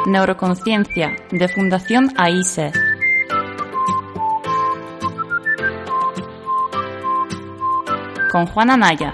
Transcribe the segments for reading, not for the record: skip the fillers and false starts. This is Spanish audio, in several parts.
Neuroconciencia, de Fundación AISE. Con Juana Naya.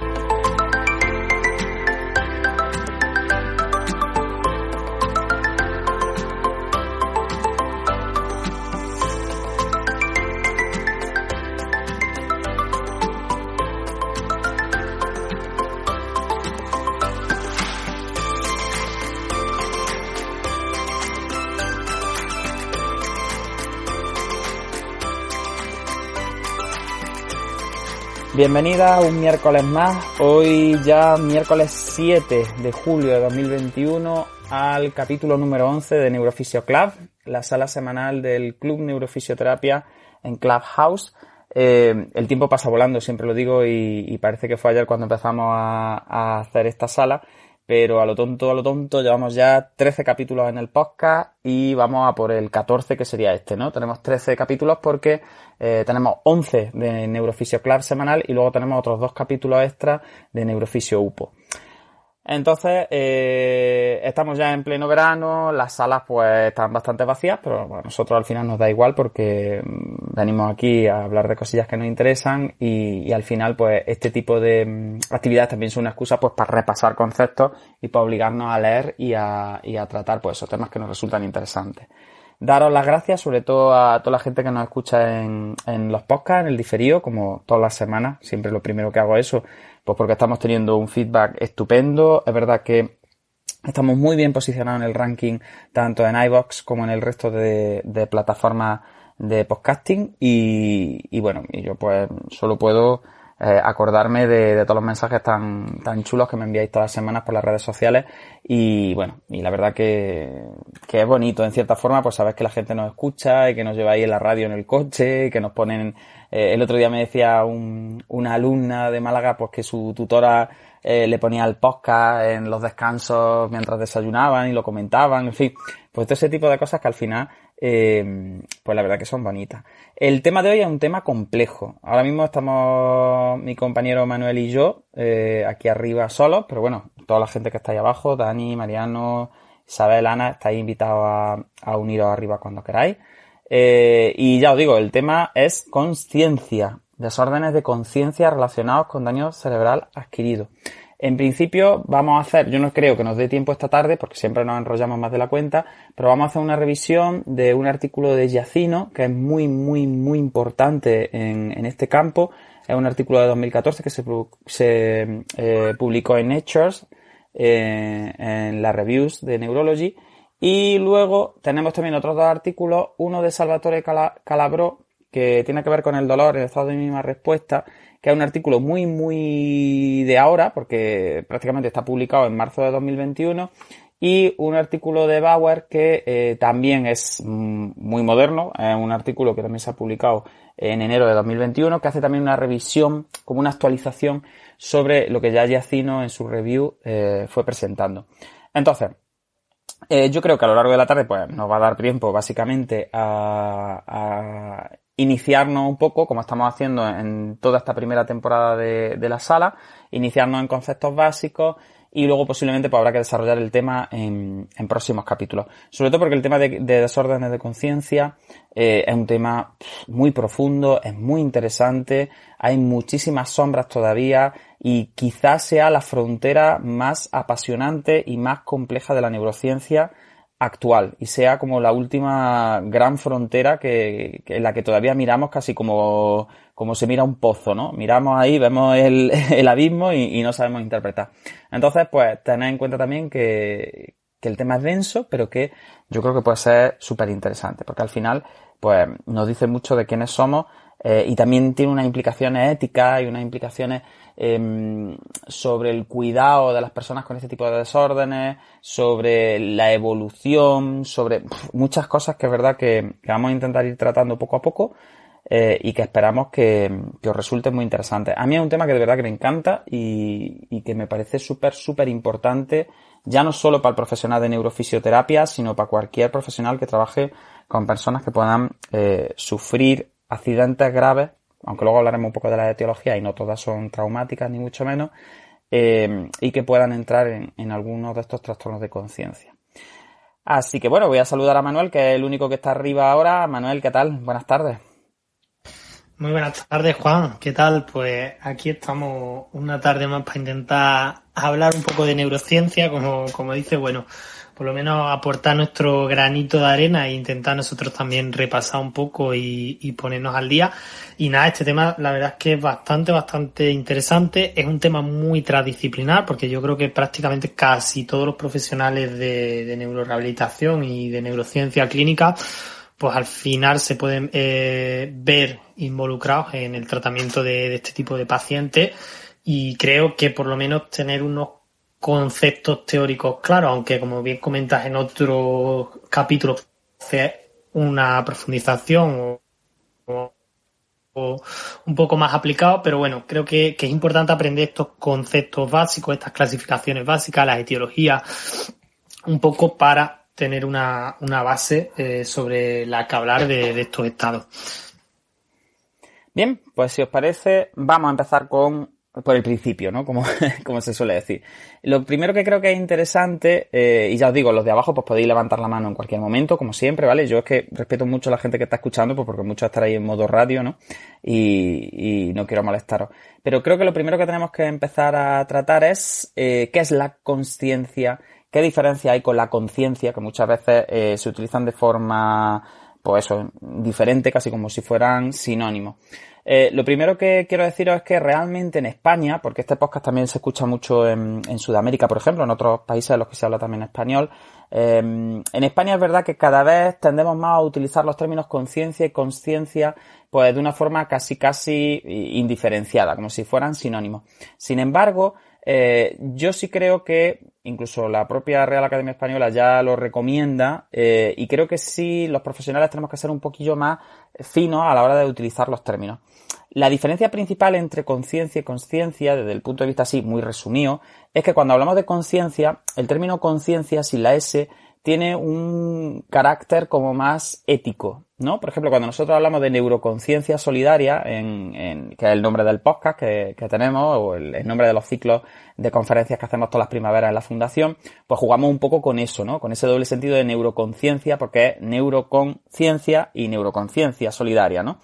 Bienvenida un miércoles más, hoy ya miércoles 7 de julio de 2021 al capítulo número 11 de Neurofisio Club, la sala semanal del Club Neurofisioterapia en Clubhouse. El tiempo pasa volando, siempre lo digo, y parece que fue ayer cuando empezamos a hacer esta sala, pero a lo tonto, llevamos ya 13 capítulos en el podcast y vamos a por el 14, que sería este, ¿no? Tenemos 13 capítulos porque tenemos 11 de Neurofisio Club semanal y luego tenemos otros 2 capítulos extra de Neurofisio UPO. Entonces, estamos ya en pleno verano, las salas pues están bastante vacías, pero bueno, a nosotros al final nos da igual porque venimos aquí a hablar de cosillas que nos interesan y al final pues este tipo de actividades también son una excusa pues para repasar conceptos y para obligarnos a leer y a tratar pues esos temas que nos resultan interesantes. Daros las gracias sobre todo a toda la gente que nos escucha en los podcasts, en el diferido, como todas las semanas, siempre lo primero que hago es eso, pues porque estamos teniendo un feedback estupendo. Es verdad que estamos muy bien posicionados en el ranking, tanto en iVoox como en el resto de plataformas de podcasting y bueno, y yo pues solo puedo acordarme de todos los mensajes tan chulos que me enviáis todas las semanas por las redes sociales y bueno, y la verdad que es bonito en cierta forma pues saber que la gente nos escucha y que nos lleváis en la radio en el coche, que nos ponen el otro día me decía una alumna de Málaga pues que su tutora le ponía el podcast en los descansos mientras desayunaban y lo comentaban, en fin, pues todo ese tipo de cosas que al final pues la verdad que son bonitas. El tema de hoy es un tema complejo. Ahora mismo estamos mi compañero Manuel y yo aquí arriba solos, pero bueno, toda la gente que está ahí abajo, Dani, Mariano, Isabel, Ana, estáis invitados a uniros arriba cuando queráis. Y ya os digo, el tema es conciencia, desórdenes de conciencia relacionados con daño cerebral adquirido. En principio vamos a hacer, yo no creo que nos dé tiempo esta tarde porque siempre nos enrollamos más de la cuenta, pero vamos a hacer una revisión de un artículo de Giacchino que es muy importante en este campo. Es un artículo de 2014 que se publicó en Nature, en las reviews de Neurology. Y luego tenemos también otros 2 artículos, uno de Salvatore Calabrò, que tiene que ver con el dolor en estado de mínima respuesta, que es un artículo muy de ahora, porque prácticamente está publicado en marzo de 2021, y un artículo de Bauer que también es muy moderno, es un artículo que también se ha publicado en enero de 2021, que hace también una revisión, como una actualización sobre lo que ya Giacchino en su review fue presentando. Entonces, yo creo que a lo largo de la tarde pues nos va a dar tiempo básicamente a iniciarnos un poco, como estamos haciendo en toda esta primera temporada de la sala, iniciarnos en conceptos básicos y luego posiblemente pues habrá que desarrollar el tema en próximos capítulos. Sobre todo porque el tema de desórdenes de conciencia es un tema muy profundo, es muy interesante, hay muchísimas sombras todavía y quizás sea la frontera más apasionante y más compleja de la neurociencia actual y sea como la última gran frontera en la que todavía miramos casi como se mira un pozo, ¿no? Miramos ahí, vemos el abismo y no sabemos interpretar. Entonces, pues, tened en cuenta también que el tema es denso, pero que yo creo que puede ser súper interesante, porque al final, pues, nos dice mucho de quiénes somos y también tiene unas implicaciones éticas y unas implicaciones sobre el cuidado de las personas con este tipo de desórdenes, sobre la evolución, sobre muchas cosas que es verdad que vamos a intentar ir tratando poco a poco y que esperamos que os resulte muy interesante. A mí es un tema que de verdad que me encanta y que me parece súper importante, ya no solo para el profesional de neurofisioterapia, sino para cualquier profesional que trabaje con personas que puedan sufrir accidentes graves, aunque luego hablaremos un poco de la etiología y no todas son traumáticas ni mucho menos, y que puedan entrar en algunos de estos trastornos de conciencia. Así que bueno, voy a saludar a Manuel, que es el único que está arriba ahora. Manuel, ¿qué tal? Buenas tardes. Muy buenas tardes, Juan. ¿Qué tal? Pues aquí estamos una tarde más para intentar hablar un poco de neurociencia, como dice, bueno, por lo menos aportar nuestro granito de arena e intentar nosotros también repasar un poco y ponernos al día. Y nada, este tema la verdad es que es bastante interesante. Es un tema muy transdisciplinar porque yo creo que prácticamente casi todos los profesionales de neurorehabilitación y de neurociencia clínica pues al final se pueden ver involucrados en el tratamiento de este tipo de pacientes, y creo que por lo menos tener unos conceptos teóricos claros, aunque como bien comentas en otro capítulo, una profundización o un poco más aplicado, pero bueno, creo que es importante aprender estos conceptos básicos, estas clasificaciones básicas, las etiologías, un poco para tener una base sobre la que hablar de estos estados. Bien, pues si os parece, vamos a empezar por el principio, ¿no? Como se suele decir. Lo primero que creo que es interesante, y ya os digo, los de abajo pues podéis levantar la mano en cualquier momento, como siempre, ¿vale? Yo es que respeto mucho a la gente que está escuchando, pues porque muchos estaréis en modo radio, ¿no? Y no quiero molestaros. Pero creo que lo primero que tenemos que empezar a tratar es qué es la consciencia, qué diferencia hay con la conciencia, que muchas veces se utilizan de forma, pues eso, diferente, casi como si fueran sinónimos. Lo primero que quiero deciros es que realmente en España, porque este podcast también se escucha mucho en Sudamérica, por ejemplo, en otros países en los que se habla también español, en España es verdad que cada vez tendemos más a utilizar los términos conciencia y consciencia pues de una forma casi indiferenciada, como si fueran sinónimos. Sin embargo, yo sí creo que incluso la propia Real Academia Española ya lo recomienda, y creo que sí los profesionales tenemos que ser un poquillo más finos a la hora de utilizar los términos. La diferencia principal entre conciencia y consciencia, desde el punto de vista así muy resumido, es que cuando hablamos de conciencia, el término conciencia sin la S tiene un carácter como más ético, ¿no? Por ejemplo, cuando nosotros hablamos de neuroconciencia solidaria, que es el nombre del podcast que tenemos, o el nombre de los ciclos de conferencias que hacemos todas las primaveras en la Fundación, pues jugamos un poco con eso, ¿no? Con ese doble sentido de neuroconciencia, porque es neuroconciencia y neuroconciencia solidaria, ¿no?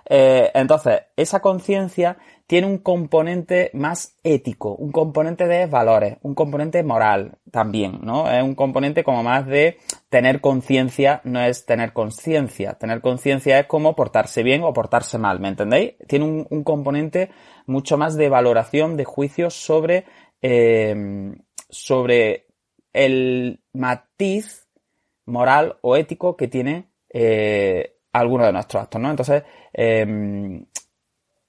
Entonces, esa conciencia tiene un componente más ético, un componente de valores, un componente moral también, ¿no? Es un componente como más de tener conciencia, no es tener consciencia. Tener conciencia es como portarse bien o portarse mal, ¿me entendéis? Tiene un componente mucho más de valoración, de juicio sobre el matiz moral o ético que tiene alguno de nuestros actos, ¿no? Entonces,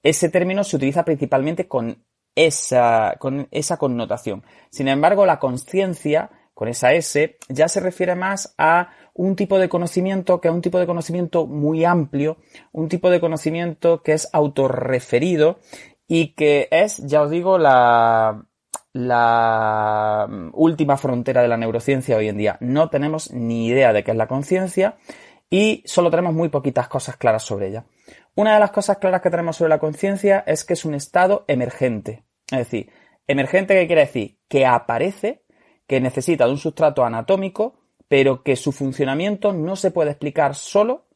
ese término se utiliza principalmente con esa connotación. Sin embargo, la consciencia, con esa S, ya se refiere más a un tipo de conocimiento que es un tipo de conocimiento muy amplio, un tipo de conocimiento que es autorreferido y que es, ya os digo, la última frontera de la neurociencia hoy en día. No tenemos ni idea de qué es la conciencia y solo tenemos muy poquitas cosas claras sobre ella. Una de las cosas claras que tenemos sobre la conciencia es que es un estado emergente. Es decir, emergente, ¿qué quiere decir? Que aparece, que necesita de un sustrato anatómico, pero que su funcionamiento no se puede explicar solo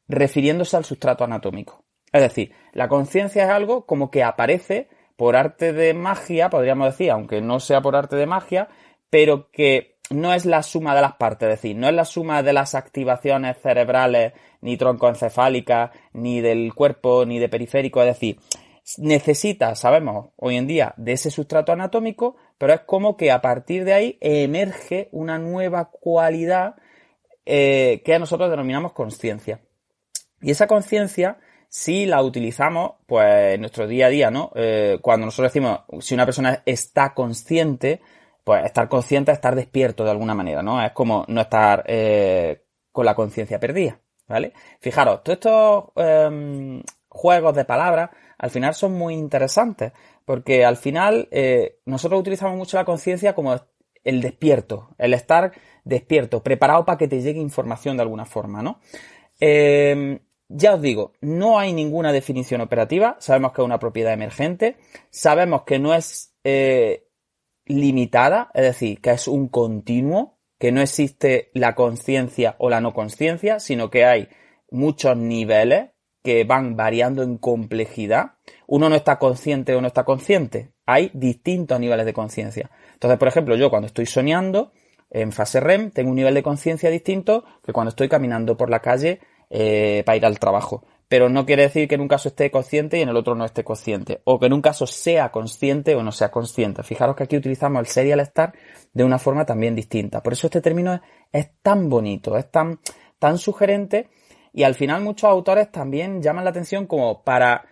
refiriéndose al sustrato anatómico. Es decir, la conciencia es algo como que aparece por arte de magia, podríamos decir, aunque no sea por arte de magia, pero que no es la suma de las partes, es decir, no es la suma de las activaciones cerebrales, ni troncoencefálicas, ni del cuerpo, ni de periférico, es decir, necesita, sabemos hoy en día, de ese sustrato anatómico, pero es como que a partir de ahí emerge una nueva cualidad que nosotros denominamos consciencia. Y esa conciencia, si la utilizamos, pues en nuestro día a día, ¿no? Cuando nosotros decimos, si una persona está consciente, pues estar consciente es estar despierto de alguna manera, ¿no? Es como no estar con la conciencia perdida, ¿vale? Fijaros, todos estos juegos de palabras al final son muy interesantes, porque al final nosotros utilizamos mucho la conciencia como el despierto, el estar despierto, preparado para que te llegue información de alguna forma, ¿no? Ya os digo, no hay ninguna definición operativa, sabemos que es una propiedad emergente, sabemos que no es limitada, es decir, que es un continuo, que no existe la conciencia o la no conciencia, sino que hay muchos niveles que van variando en complejidad. Uno no está consciente o no está consciente. Hay distintos niveles de conciencia. Entonces, por ejemplo, yo cuando estoy soñando, en fase REM, tengo un nivel de conciencia distinto que cuando estoy caminando por la calle para ir al trabajo. Pero no quiere decir que en un caso esté consciente y en el otro no esté consciente. O que en un caso sea consciente o no sea consciente. Fijaros que aquí utilizamos el ser y el estar de una forma también distinta. Por eso este término es tan bonito, es tan sugerente, y al final muchos autores también llaman la atención como para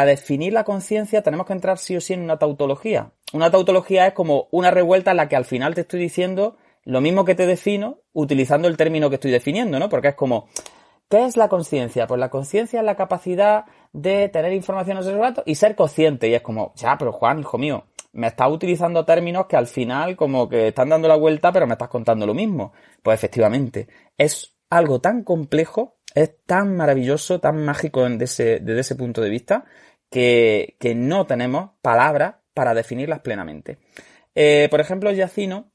definir la conciencia tenemos que entrar sí o sí en una tautología. Una tautología es como una revuelta en la que al final te estoy diciendo lo mismo que te defino utilizando el término que estoy definiendo, ¿no? Porque es como, ¿qué es la conciencia? Pues la conciencia es la capacidad de tener información sobre el rato y ser consciente. Y es como, ya, pero Juan, hijo mío, me estás utilizando términos que al final como que están dando la vuelta, pero me estás contando lo mismo. Pues efectivamente, es algo tan complejo, es tan maravilloso, tan mágico desde ese punto de vista, que no tenemos palabras para definirlas plenamente. Por ejemplo, Giacchino,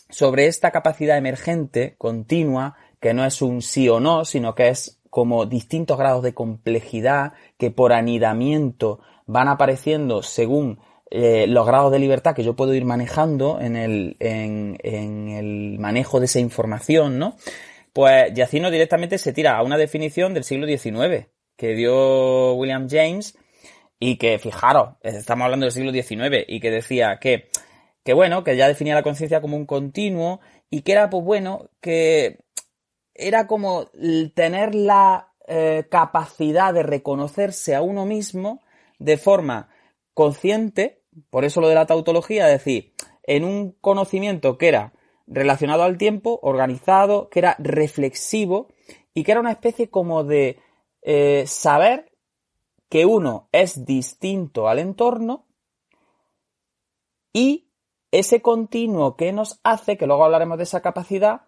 sobre esta capacidad emergente, continua, que no es un sí o no, sino que es como distintos grados de complejidad que por anidamiento van apareciendo según los grados de libertad que yo puedo ir manejando en el manejo de esa información, ¿no? Pues Giacchino directamente se tira a una definición del siglo XIX que dio William James y que, fijaros, estamos hablando del siglo XIX y que decía que bueno, que ya definía la conciencia como un continuo y que era, pues bueno, que era como tener la capacidad de reconocerse a uno mismo de forma consciente, por eso lo de la tautología, es decir, en un conocimiento que era relacionado al tiempo, organizado, que era reflexivo y que era una especie como de saber que uno es distinto al entorno y ese continuo que nos hace, que luego hablaremos de esa capacidad,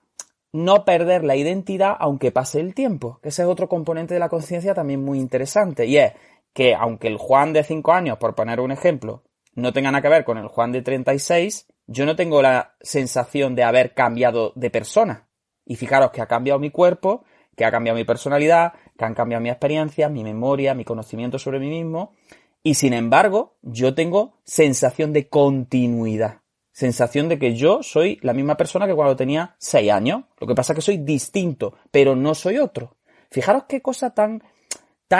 no perder la identidad aunque pase el tiempo, que ese es otro componente de la conciencia también muy interesante, y es que aunque el Juan de 5 años, por poner un ejemplo, no tenga nada que ver con el Juan de 36, yo no tengo la sensación de haber cambiado de persona. Y fijaros que ha cambiado mi cuerpo, que ha cambiado mi personalidad, que han cambiado mi experiencia, mi memoria, mi conocimiento sobre mí mismo, y sin embargo, yo tengo sensación de continuidad. Sensación de que yo soy la misma persona que cuando tenía 6 años. Lo que pasa es que soy distinto, pero no soy otro. Fijaros qué cosa tan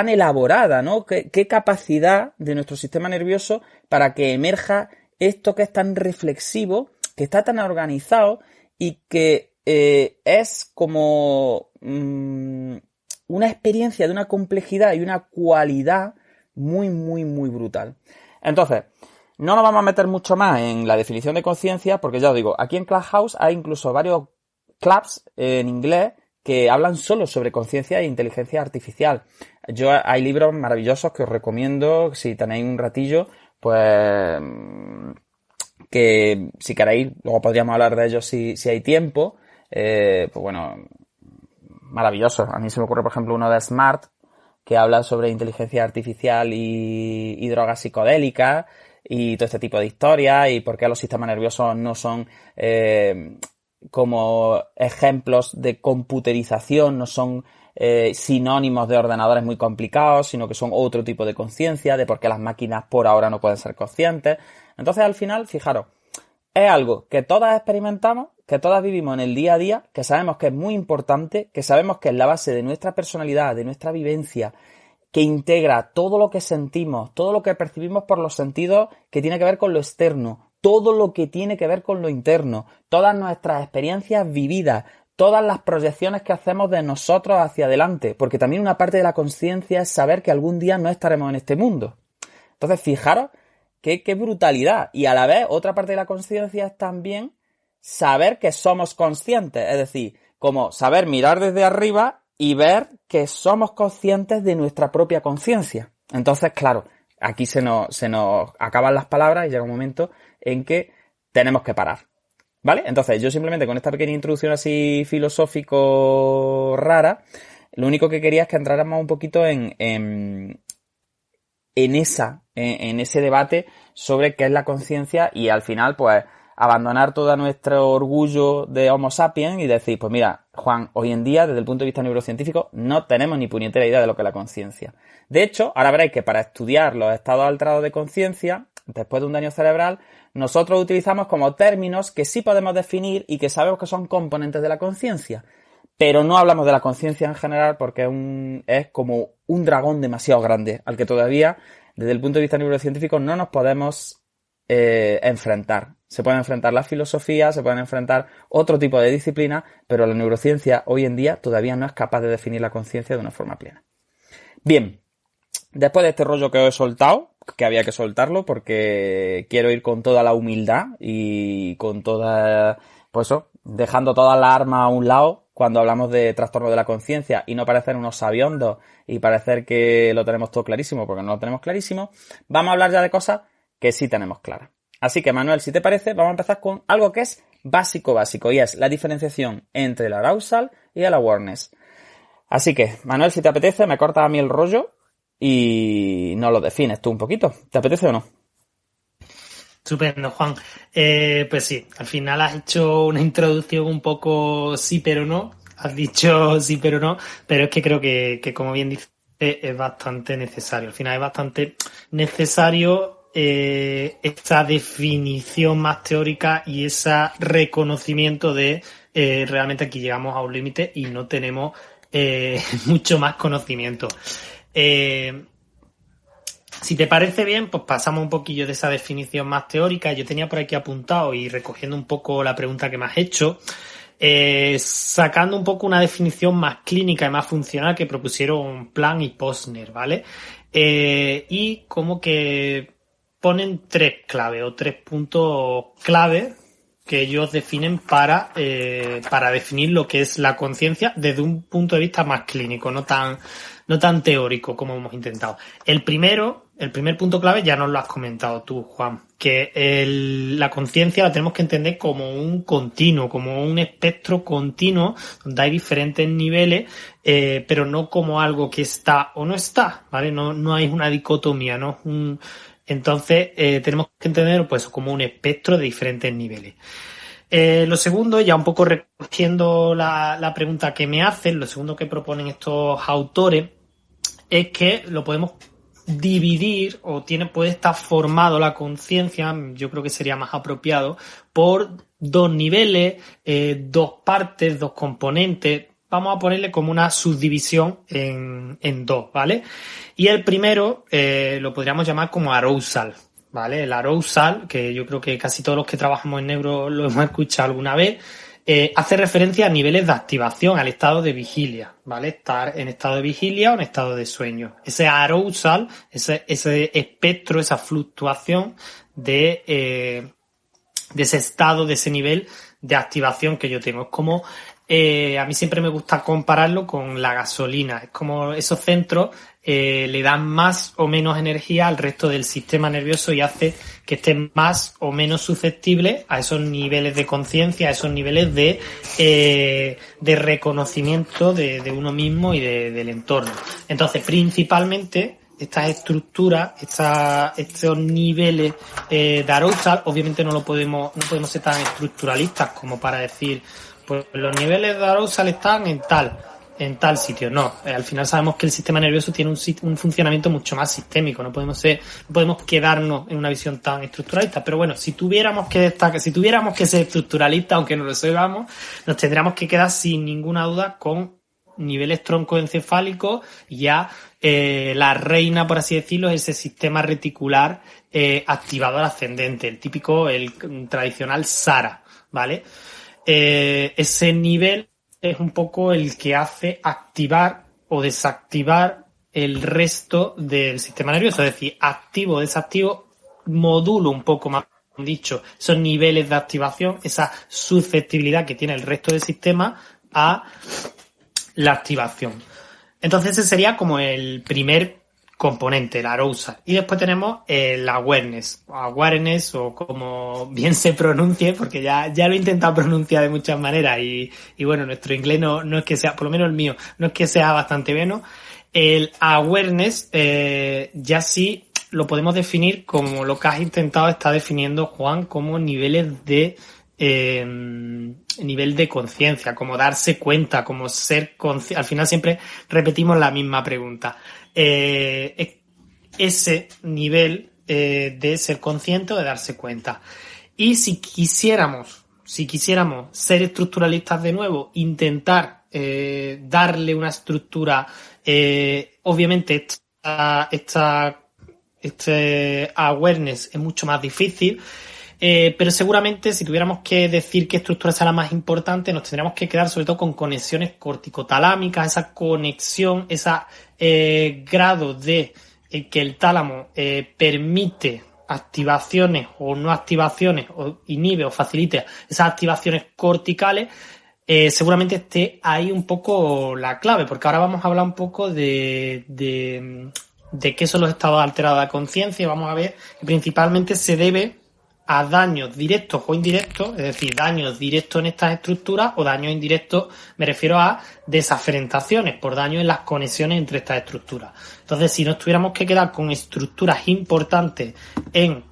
elaborada, ¿no? Qué capacidad de nuestro sistema nervioso para que emerja esto que es tan reflexivo, que está tan organizado y que es como una experiencia de una complejidad y una cualidad muy, muy, muy brutal. Entonces, no nos vamos a meter mucho más en la definición de conciencia porque ya os digo, aquí en Clubhouse hay incluso varios clubs en inglés que hablan solo sobre conciencia e inteligencia artificial. Hay libros maravillosos que os recomiendo, si tenéis un ratillo, pues que si queréis, luego podríamos hablar de ellos si hay tiempo. Pues bueno, maravillosos. A mí se me ocurre, por ejemplo, uno de Smart, que habla sobre inteligencia artificial y drogas psicodélicas y todo este tipo de historias y por qué los sistemas nerviosos no son como ejemplos de computerización, no son sinónimos de ordenadores muy complicados, sino que son otro tipo de conciencia, de por qué las máquinas por ahora no pueden ser conscientes. Entonces, al final, fijaros, es algo que todas experimentamos, que todas vivimos en el día a día, que sabemos que es muy importante, que sabemos que es la base de nuestra personalidad, de nuestra vivencia, que integra todo lo que sentimos, todo lo que percibimos por los sentidos que tiene que ver con lo externo, todo lo que tiene que ver con lo interno, todas nuestras experiencias vividas, todas las proyecciones que hacemos de nosotros hacia adelante, porque también una parte de la conciencia es saber que algún día no estaremos en este mundo. Entonces, fijaros qué brutalidad. Y a la vez, otra parte de la conciencia es también saber que somos conscientes, es decir, como saber mirar desde arriba y ver que somos conscientes de nuestra propia conciencia. Entonces, claro, aquí se nos acaban las palabras y llega un momento en que tenemos que parar. ¿Vale? Entonces, yo simplemente con esta pequeña introducción así filosófico rara, lo único que quería es que entráramos un poquito en ese debate sobre qué es la conciencia y al final, pues, abandonar todo nuestro orgullo de Homo sapiens y decir, pues mira, Juan, hoy en día, desde el punto de vista neurocientífico, no tenemos ni puñetera idea de lo que es la conciencia. De hecho, ahora veréis que para estudiar los estados alterados de conciencia, después de un daño cerebral, nosotros utilizamos como términos que sí podemos definir y que sabemos que son componentes de la conciencia. Pero no hablamos de la conciencia en general porque es como un dragón demasiado grande al que todavía, desde el punto de vista neurocientífico, no nos podemos enfrentar. Se pueden enfrentar la filosofía, se pueden enfrentar otro tipo de disciplinas, pero la neurociencia hoy en día todavía no es capaz de definir la conciencia de una forma plena. Bien, después de este rollo que os he soltado, que había que soltarlo porque quiero ir con toda la humildad y con toda, pues eso, dejando todas las armas a un lado cuando hablamos de trastorno de la conciencia y no parecer unos sabiondos y parecer que lo tenemos todo clarísimo porque no lo tenemos clarísimo, vamos a hablar ya de cosas que sí tenemos claras. Así que, Manuel, si te parece, vamos a empezar con algo que es básico y es la diferenciación entre el arousal y el awareness. Así que, Manuel, si te apetece, me cortas a mí el rollo y nos lo defines tú un poquito. ¿Te apetece o no? Estupendo, Juan. Pues sí, al final has hecho una introducción un poco sí pero no. Has dicho sí pero no, pero es que creo que como bien dices, es bastante necesario. Al final es bastante necesario esa definición más teórica y ese reconocimiento de realmente aquí llegamos a un límite y no tenemos mucho más conocimiento. Si te parece bien, pues pasamos un poquillo de esa definición más teórica. Yo tenía por aquí apuntado y recogiendo un poco la pregunta que me has hecho, sacando un poco una definición más clínica y más funcional que propusieron Plan y Posner, ¿vale? Y como que ponen tres claves o tres puntos clave que ellos definen para definir lo que es la conciencia desde un punto de vista más clínico, no tan teórico como hemos intentado. El primer punto clave ya nos lo has comentado tú, Juan, que la conciencia la tenemos que entender como un continuo, como un espectro continuo donde hay diferentes niveles, pero no como algo que está o no está, ¿vale? No hay una dicotomía, ¿no? Entonces, tenemos que entender pues como un espectro de diferentes niveles. Lo segundo, ya un poco recogiendo la pregunta que me hacen, lo segundo que proponen estos autores es que lo podemos dividir o puede estar formado la conciencia, yo creo que sería más apropiado, por dos niveles, dos partes, dos componentes. Vamos a ponerle como una subdivisión en dos, ¿vale? Y el primero lo podríamos llamar como arousal, ¿vale? El arousal, que yo creo que casi todos los que trabajamos en neuro lo hemos escuchado alguna vez, hace referencia a niveles de activación, al estado de vigilia, ¿vale? Estar en estado de vigilia o en estado de sueño. Ese arousal, ese espectro, esa fluctuación de ese estado, de ese nivel de activación que yo tengo. Es como, a mí siempre me gusta compararlo con la gasolina. Es como esos centros le dan más o menos energía al resto del sistema nervioso y hace que esté más o menos susceptible a esos niveles de conciencia, a esos niveles de reconocimiento de uno mismo y del entorno. Entonces, principalmente, estas estructuras, estos niveles de arousal, obviamente no podemos ser tan estructuralistas como para decir, pues los niveles de arousal están en tal sitio. No, al final sabemos que el sistema nervioso tiene un funcionamiento mucho más sistémico. No podemos quedarnos en una visión tan estructuralista. Pero bueno, si tuviéramos que ser estructuralistas, aunque no lo sepamos, nos tendríamos que quedar sin ninguna duda con niveles troncoencefálicos. Ya la reina, por así decirlo, es ese sistema reticular activador ascendente, el típico, el tradicional SARA, ¿vale? Ese nivel es un poco el que hace activar o desactivar el resto del sistema nervioso, es decir, activo o desactivo, modulo un poco más dicho esos niveles de activación, esa susceptibilidad que tiene el resto del sistema a la activación. Entonces ese sería como el primer componente, el arousal. Y después tenemos el awareness o como bien se pronuncie, porque ya lo he intentado pronunciar de muchas maneras y bueno, nuestro inglés no es que sea, por lo menos el mío, no es que sea bastante bueno. El awareness ya sí lo podemos definir como lo que has intentado estar definiendo, Juan, como niveles de nivel de conciencia, como darse cuenta, como ser consciente. Al final siempre repetimos la misma pregunta. Ese nivel de ser consciente o de darse cuenta. Y si quisiéramos ser estructuralistas de nuevo, intentar darle una estructura, obviamente este awareness es mucho más difícil, pero seguramente si tuviéramos que decir qué estructura será la más importante, nos tendríamos que quedar sobre todo con conexiones corticotalámicas, esa conexión, ese grado de que el tálamo permite activaciones o no activaciones, o inhibe o facilite esas activaciones corticales. Seguramente esté ahí un poco la clave, porque ahora vamos a hablar un poco de qué son los estados alterados de conciencia, y vamos a ver que principalmente se debe a daños directos o indirectos, es decir, daños directos en estas estructuras o daños indirectos, me refiero a desaferentaciones por daño en las conexiones entre estas estructuras. Entonces, si nos tuviéramos que quedar con estructuras importantes en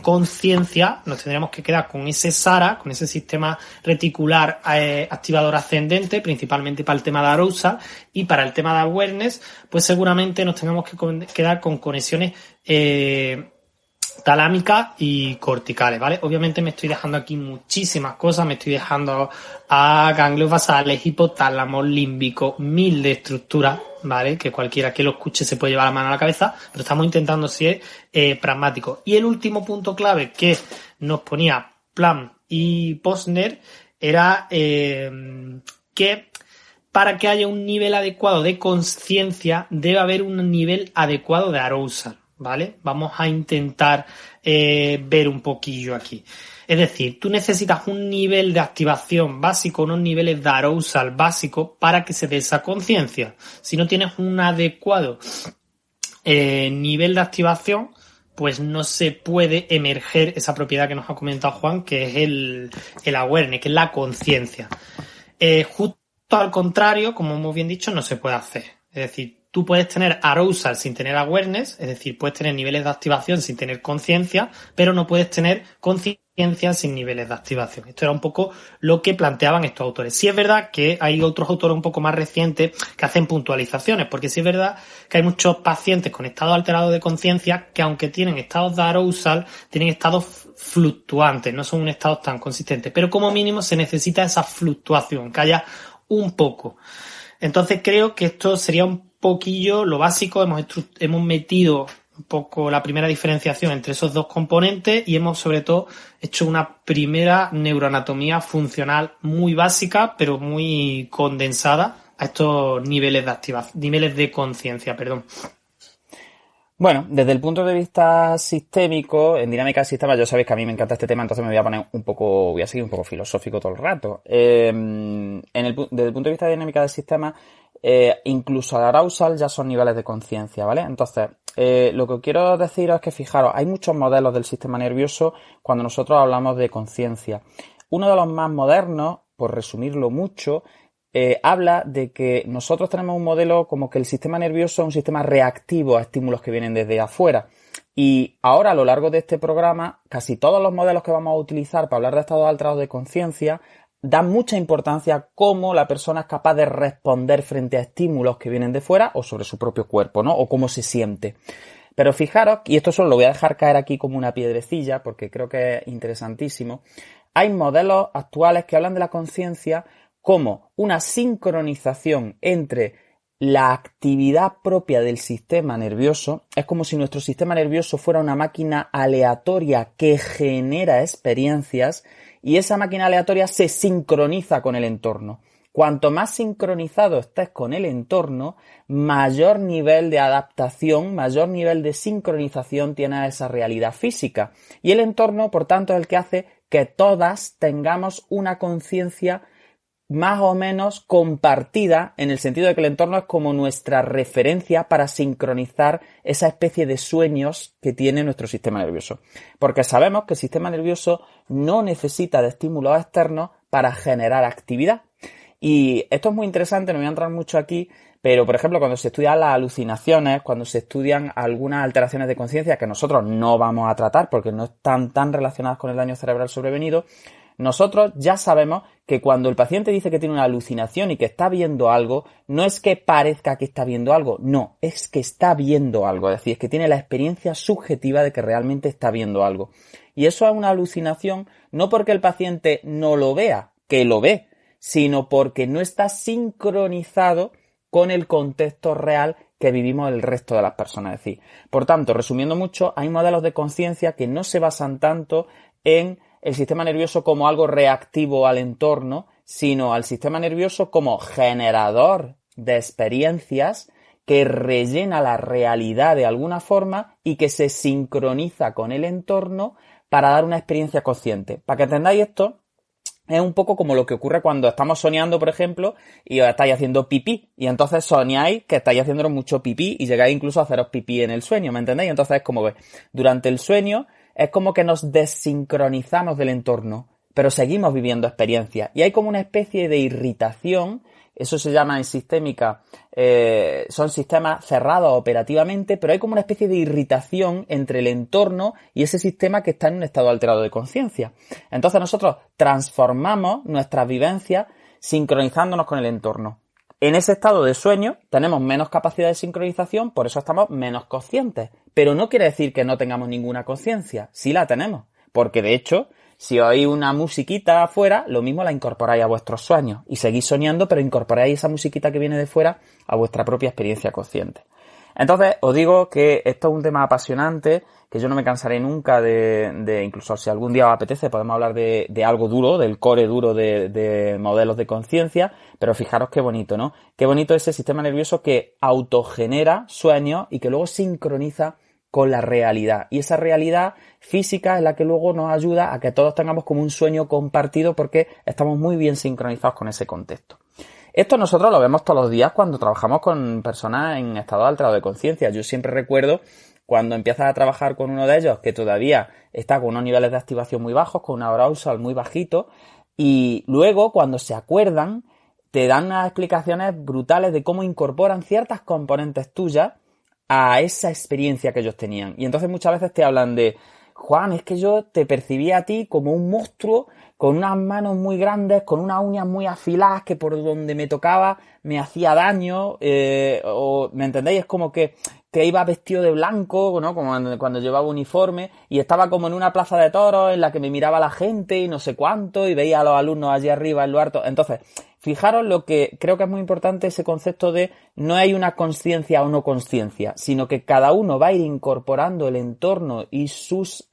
conciencia, nos tendríamos que quedar con ese SARA, con ese sistema reticular activador ascendente, principalmente para el tema de arousal, y para el tema de awareness, pues seguramente nos tengamos que quedar con conexiones talámicas y corticales, ¿vale? Obviamente me estoy dejando aquí muchísimas cosas, me estoy dejando a ganglios basales, hipotálamo, límbico, mil de estructuras, ¿vale? Que cualquiera que lo escuche se puede llevar la mano a la cabeza, pero estamos intentando ser pragmáticos. Y el último punto clave que nos ponía Plum y Posner era que para que haya un nivel adecuado de conciencia debe haber un nivel adecuado de arousal, ¿vale? Vamos a intentar ver un poquillo aquí. Es decir, tú necesitas un nivel de activación básico, unos niveles de arousal básico para que se dé esa conciencia. Si no tienes un adecuado nivel de activación, pues no se puede emerger esa propiedad que nos ha comentado Juan, que es el awareness, que es la conciencia. Justo al contrario, como hemos bien dicho, no se puede hacer. Es decir, tú puedes tener arousal sin tener awareness, es decir, puedes tener niveles de activación sin tener conciencia, pero no puedes tener conciencia sin niveles de activación. Esto era un poco lo que planteaban estos autores. Sí es verdad que hay otros autores un poco más recientes que hacen puntualizaciones, porque sí es verdad que hay muchos pacientes con estados alterados de conciencia que, aunque tienen estados de arousal, tienen estados fluctuantes, no son un estado tan consistente, pero como mínimo se necesita esa fluctuación, que haya un poco. Entonces creo que esto sería un poquillo lo básico. Hemos metido un poco la primera diferenciación entre esos dos componentes y hemos sobre todo hecho una primera neuroanatomía funcional muy básica, pero muy condensada a estos niveles de activación, niveles de conciencia, perdón. Bueno, desde el punto de vista sistémico, en dinámica de sistemas, ya sabéis que a mí me encanta este tema, entonces me voy a poner voy a seguir un poco filosófico todo el rato. Desde el punto de vista de dinámica de sistemas, incluso el arousal ya son niveles de conciencia, ¿vale? Entonces, lo que quiero deciros es que, fijaros, hay muchos modelos del sistema nervioso cuando nosotros hablamos de conciencia. Uno de los más modernos, por resumirlo mucho, habla de que nosotros tenemos un modelo como que el sistema nervioso es un sistema reactivo a estímulos que vienen desde afuera. Y ahora, a lo largo de este programa, casi todos los modelos que vamos a utilizar para hablar de estados alterados de conciencia dan mucha importancia a cómo la persona es capaz de responder frente a estímulos que vienen de fuera o sobre su propio cuerpo, ¿no? O cómo se siente. Pero fijaros, y esto solo lo voy a dejar caer aquí como una piedrecilla porque creo que es interesantísimo, hay modelos actuales que hablan de la conciencia como una sincronización entre la actividad propia del sistema nervioso. Es como si nuestro sistema nervioso fuera una máquina aleatoria que genera experiencias y esa máquina aleatoria se sincroniza con el entorno. Cuanto más sincronizado estés con el entorno, mayor nivel de adaptación, mayor nivel de sincronización tiene a esa realidad física. Y el entorno, por tanto, es el que hace que todas tengamos una conciencia más o menos compartida, en el sentido de que el entorno es como nuestra referencia para sincronizar esa especie de sueños que tiene nuestro sistema nervioso. Porque sabemos que el sistema nervioso no necesita de estímulos externos para generar actividad. Y esto es muy interesante, no voy a entrar mucho aquí, Pero, por ejemplo, cuando se estudian las alucinaciones, cuando se estudian algunas alteraciones de conciencia que nosotros no vamos a tratar porque no están tan relacionadas con el daño cerebral sobrevenido, nosotros ya sabemos que cuando el paciente dice que tiene una alucinación y que está viendo algo, no es que parezca que está viendo algo, no, es que está viendo algo, es decir, es que tiene la experiencia subjetiva de que realmente está viendo algo. Y eso es una alucinación no porque el paciente no lo vea, que lo ve, sino porque no está sincronizado con el contexto real que vivimos el resto de las personas. Es decir, por tanto, resumiendo mucho, hay modelos de conciencia que no se basan tanto en el sistema nervioso como algo reactivo al entorno, sino al sistema nervioso como generador de experiencias que rellena la realidad de alguna forma y que se sincroniza con el entorno para dar una experiencia consciente. Para que entendáis esto, es un poco como lo que ocurre cuando estamos soñando, por ejemplo, y os estáis haciendo pipí, y entonces soñáis que estáis haciendo mucho pipí y llegáis incluso a haceros pipí en el sueño, ¿me entendéis? Entonces es como que durante el sueño es como que nos desincronizamos del entorno, pero seguimos viviendo experiencias. Y hay como una especie de irritación, eso se llama en sistémica, son sistemas cerrados operativamente, pero hay como una especie de irritación entre el entorno y ese sistema que está en un estado alterado de conciencia. Entonces nosotros transformamos nuestras vivencias sincronizándonos con el entorno. En ese estado de sueño tenemos menos capacidad de sincronización, por eso estamos menos conscientes. Pero no quiere decir que no tengamos ninguna conciencia. Sí la tenemos. Porque de hecho, si oís una musiquita afuera, lo mismo la incorporáis a vuestros sueños. Y seguís soñando, pero incorporáis esa musiquita que viene de fuera a vuestra propia experiencia consciente. Entonces, os digo que esto es un tema apasionante, que yo no me cansaré nunca de incluso si algún día os apetece, podemos hablar de algo duro, del core duro de modelos de conciencia, pero fijaros qué bonito, ¿no? Qué bonito ese sistema nervioso que autogenera sueños y que luego sincroniza con la realidad. Y esa realidad física es la que luego nos ayuda a que todos tengamos como un sueño compartido porque estamos muy bien sincronizados con ese contexto. Esto nosotros lo vemos todos los días cuando trabajamos con personas en estado alterado de conciencia. Yo siempre recuerdo cuando empiezas a trabajar con uno de ellos que todavía está con unos niveles de activación muy bajos, con un arousal muy bajito, y luego cuando se acuerdan te dan unas explicaciones brutales de cómo incorporan ciertas componentes tuyas a esa experiencia que ellos tenían. Y entonces muchas veces te hablan de: Juan, es que yo te percibía a ti como un monstruo con unas manos muy grandes, con unas uñas muy afiladas que por donde me tocaba me hacía daño, o ¿me entendéis? Es como que iba vestido de blanco, ¿no? Como cuando llevaba uniforme, y estaba como en una plaza de toros en la que me miraba la gente y no sé cuánto, y veía a los alumnos allí arriba en lo alto. Entonces, fijaros lo que creo que es muy importante, ese concepto de no hay una consciencia o no consciencia, sino que cada uno va a ir incorporando el entorno y sus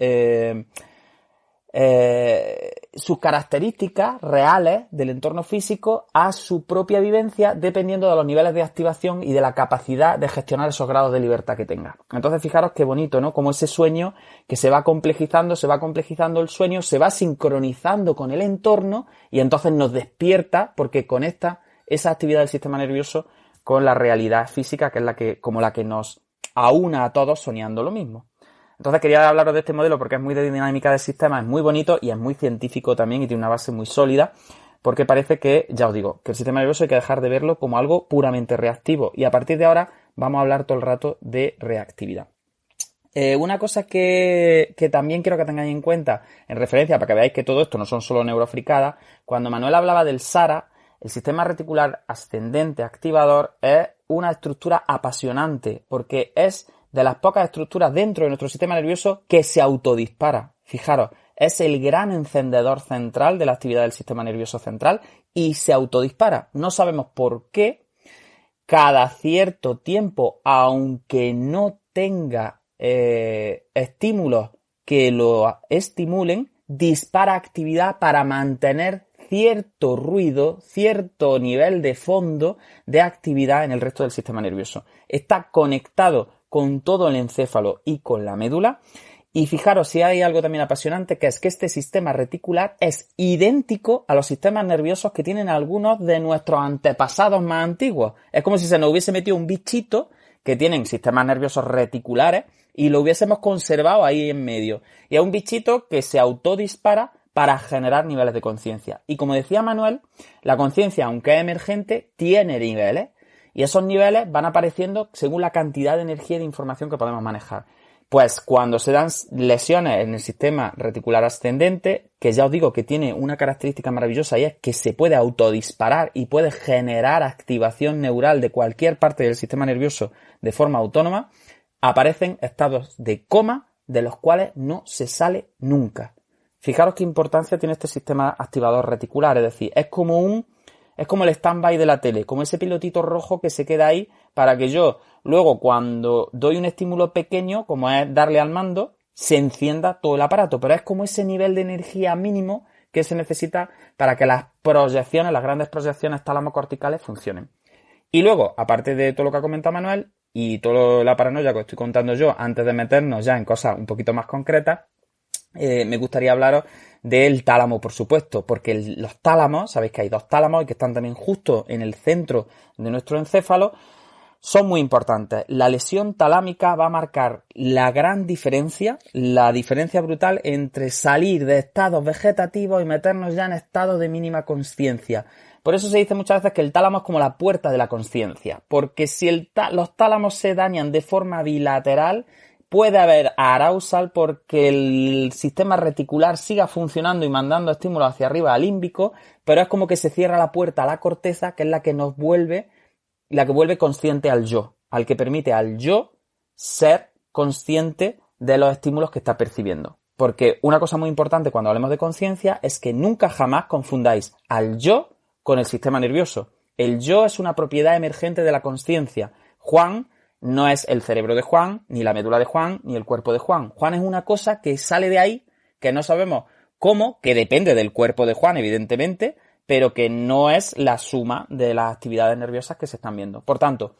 características reales del entorno físico a su propia vivencia, dependiendo de los niveles de activación y de la capacidad de gestionar esos grados de libertad que tenga. Entonces, fijaros qué bonito, ¿no? Como ese sueño que se va complejizando el sueño, se va sincronizando con el entorno y entonces nos despierta porque conecta esa actividad del sistema nervioso con la realidad física, que es la que nos aúna a todos soñando lo mismo. Entonces quería hablaros de este modelo porque es muy de dinámica de sistemas, es muy bonito y es muy científico también y tiene una base muy sólida, porque parece que, ya os digo, que el sistema nervioso hay que dejar de verlo como algo puramente reactivo, y a partir de ahora vamos a hablar todo el rato de reactividad. Una cosa que también quiero que tengáis en cuenta, en referencia, para que veáis que todo esto no son solo neurofricadas, cuando Manuel hablaba del SARA, el sistema reticular ascendente activador es una estructura apasionante, porque es de las pocas estructuras dentro de nuestro sistema nervioso que se autodispara. Fijaros, es el gran encendedor central de la actividad del sistema nervioso central y se autodispara. No sabemos por qué cada cierto tiempo, aunque no tenga estímulos que lo estimulen, dispara actividad para mantener cierto ruido, cierto nivel de fondo de actividad en el resto del sistema nervioso. Está conectado con todo el encéfalo y con la médula. Y fijaros, si hay algo también apasionante, que es que este sistema reticular es idéntico a los sistemas nerviosos que tienen algunos de nuestros antepasados más antiguos. Es como si se nos hubiese metido un bichito que tienen sistemas nerviosos reticulares y lo hubiésemos conservado ahí en medio. Y es un bichito que se autodispara para generar niveles de conciencia. Y como decía Manuel, la conciencia, aunque es emergente, tiene niveles. Y esos niveles van apareciendo según la cantidad de energía y de información que podemos manejar. Pues cuando se dan lesiones en el sistema reticular ascendente, que ya os digo que tiene una característica maravillosa y es que se puede autodisparar y puede generar activación neural de cualquier parte del sistema nervioso de forma autónoma, aparecen estados de coma de los cuales no se sale nunca. Fijaros qué importancia tiene este sistema activador reticular, es decir, es como el stand-by de la tele, como ese pilotito rojo que se queda ahí para que yo luego cuando doy un estímulo pequeño, como es darle al mando, se encienda todo el aparato, pero es como ese nivel de energía mínimo que se necesita para que las proyecciones, las grandes proyecciones tálamo-corticales funcionen. Y luego, aparte de todo lo que ha comentado Manuel y toda la paranoia que os estoy contando yo, antes de meternos ya en cosas un poquito más concretas, me gustaría hablaros del tálamo, por supuesto, porque los tálamos, sabéis que hay 2 tálamos y que están también justo en el centro de nuestro encéfalo, son muy importantes. La lesión talámica va a marcar la gran diferencia, la diferencia brutal entre salir de estados vegetativos y meternos ya en estados de mínima consciencia. Por eso se dice muchas veces que el tálamo es como la puerta de la consciencia, porque si los tálamos se dañan de forma bilateral, puede haber arousal porque el sistema reticular siga funcionando y mandando estímulos hacia arriba al límbico, pero es como que se cierra la puerta a la corteza, que es la que vuelve consciente al yo, al que permite al yo ser consciente de los estímulos que está percibiendo. Porque una cosa muy importante cuando hablemos de conciencia es que nunca jamás confundáis al yo con el sistema nervioso. El yo es una propiedad emergente de la conciencia. Juan no es el cerebro de Juan, ni la médula de Juan, ni el cuerpo de Juan. Juan es una cosa que sale de ahí, que no sabemos cómo, que depende del cuerpo de Juan, evidentemente, pero que no es la suma de las actividades nerviosas que se están viendo. Por tanto,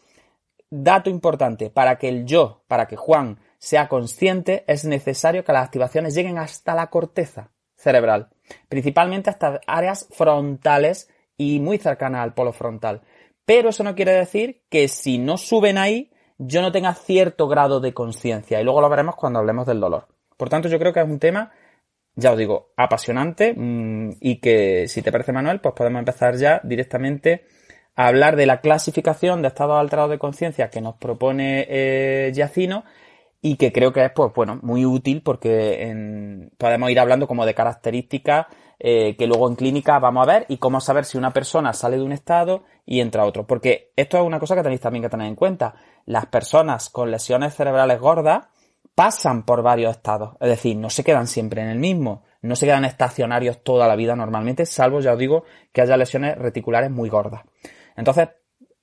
dato importante, para que Juan sea consciente, es necesario que las activaciones lleguen hasta la corteza cerebral, principalmente hasta áreas frontales y muy cercanas al polo frontal. Pero eso no quiere decir que si no suben ahí, yo no tenga cierto grado de conciencia. Y luego lo veremos cuando hablemos del dolor. Por tanto, yo creo que es un tema, ya os digo, apasionante y que, si te parece, Manuel, pues podemos empezar ya directamente a hablar de la clasificación de estados alterados de conciencia que nos propone Giacino y que creo que es, pues bueno, muy útil porque podemos ir hablando como de características que luego en clínica vamos a ver y cómo saber si una persona sale de un estado y entra a otro. Porque esto es una cosa que tenéis también que tener en cuenta. Las personas con lesiones cerebrales gordas pasan por varios estados, es decir, no se quedan siempre en el mismo, no se quedan estacionarios toda la vida normalmente, salvo, ya os digo, que haya lesiones reticulares muy gordas. Entonces,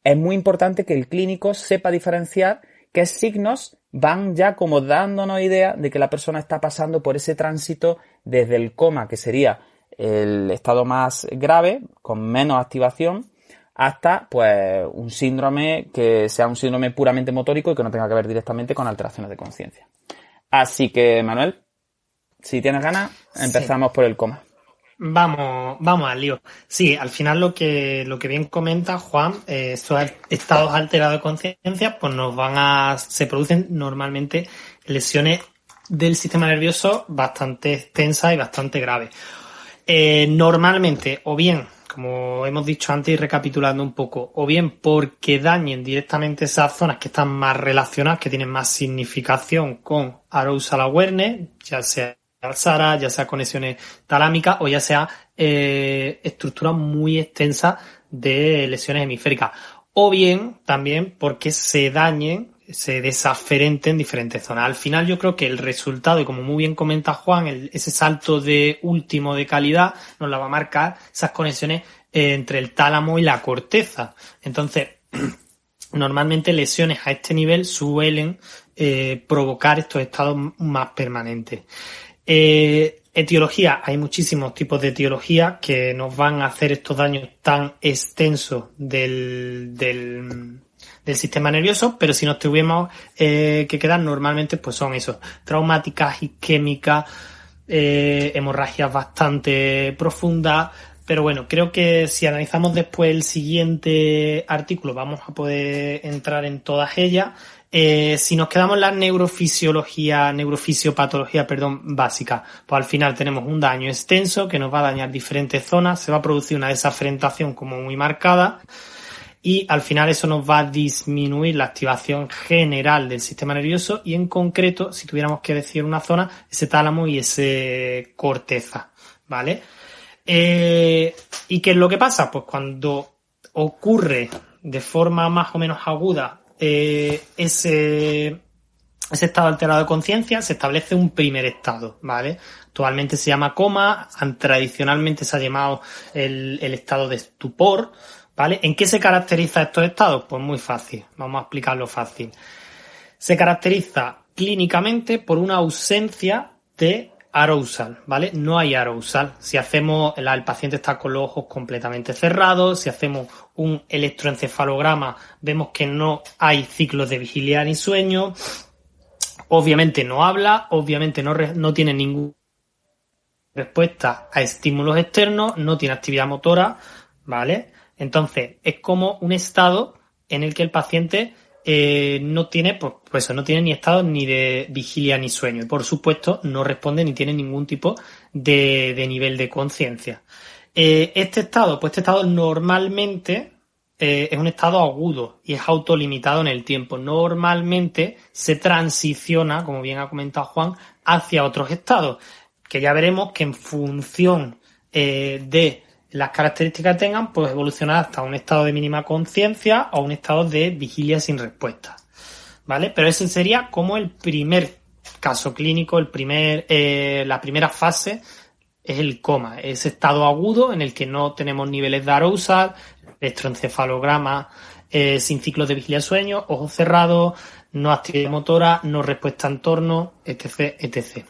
es muy importante que el clínico sepa diferenciar qué signos van ya como dándonos idea de que la persona está pasando por ese tránsito desde el coma, que sería el estado más grave, con menos activación, hasta pues un síndrome que sea un síndrome puramente motórico y que no tenga que ver directamente con alteraciones de conciencia. Así que, Manuel, si tienes ganas, empezamos por el coma. Vamos al lío. Sí, al final lo que bien comenta Juan, estos estados alterados de conciencia, pues se producen normalmente lesiones del sistema nervioso bastante extensas y bastante graves. Normalmente, o bien, como hemos dicho antes y recapitulando un poco, o bien porque dañen directamente esas zonas que están más relacionadas, que tienen más significación con arousal awareness, ya sea SARA, ya sea conexiones talámicas o ya sea estructuras muy extensas de lesiones hemisféricas. O bien también porque se dañen, se desaferenten diferentes zonas. Al final yo creo que el resultado, y como muy bien comenta Juan, ese salto de último de calidad nos la va a marcar esas conexiones entre el tálamo y la corteza. Entonces, normalmente lesiones a este nivel suelen provocar estos estados más permanentes. Etiología, hay muchísimos tipos de etiología que nos van a hacer estos daños tan extensos del sistema nervioso, pero si nos tuviéramos que quedar, normalmente pues son esos: traumáticas, isquémicas, hemorragias bastante profundas. Pero bueno, creo que si analizamos después el siguiente artículo vamos a poder entrar en todas ellas. Si nos quedamos en la neurofisiopatología básica, pues al final tenemos un daño extenso que nos va a dañar diferentes zonas, se va a producir una desaferentación como muy marcada. y al final eso nos va a disminuir la activación general del sistema nervioso y en concreto, si tuviéramos que decir una zona, ese tálamo y ese corteza, ¿vale? ¿Y qué es lo que pasa? Pues cuando ocurre de forma más o menos aguda ese estado alterado de conciencia, se establece un primer estado, ¿vale? Actualmente se llama coma, tradicionalmente se ha llamado el estado de estupor, ¿vale? ¿En qué se caracteriza estos estados? Pues muy fácil, vamos a explicarlo fácil. Se caracteriza clínicamente por una ausencia de arousal, ¿vale? No hay arousal. Si hacemos, el paciente está con los ojos completamente cerrados, si hacemos un electroencefalograma, vemos que no hay ciclos de vigilia ni sueño, obviamente no habla, obviamente no tiene ninguna respuesta a estímulos externos, no tiene actividad motora, ¿vale? Entonces, es como un estado en el que el paciente no tiene, pues eso, no tiene ni estado ni de vigilia ni sueño. Y por supuesto, no responde ni tiene ningún tipo de nivel de conciencia. Este estado normalmente es un estado agudo y es autolimitado en el tiempo. Normalmente se transiciona, como bien ha comentado Juan, hacia otros estados, que ya veremos que en función de las características que tengan, pues evolucionar hasta un estado de mínima conciencia o un estado de vigilia sin respuesta, ¿vale? Pero ese sería como el primer caso clínico, la primera fase es el coma, ese estado agudo en el que no tenemos niveles de arousal, electroencefalograma sin ciclos de vigilia sueño, ojos cerrados, no actividad motora, no respuesta en torno, etc, etc.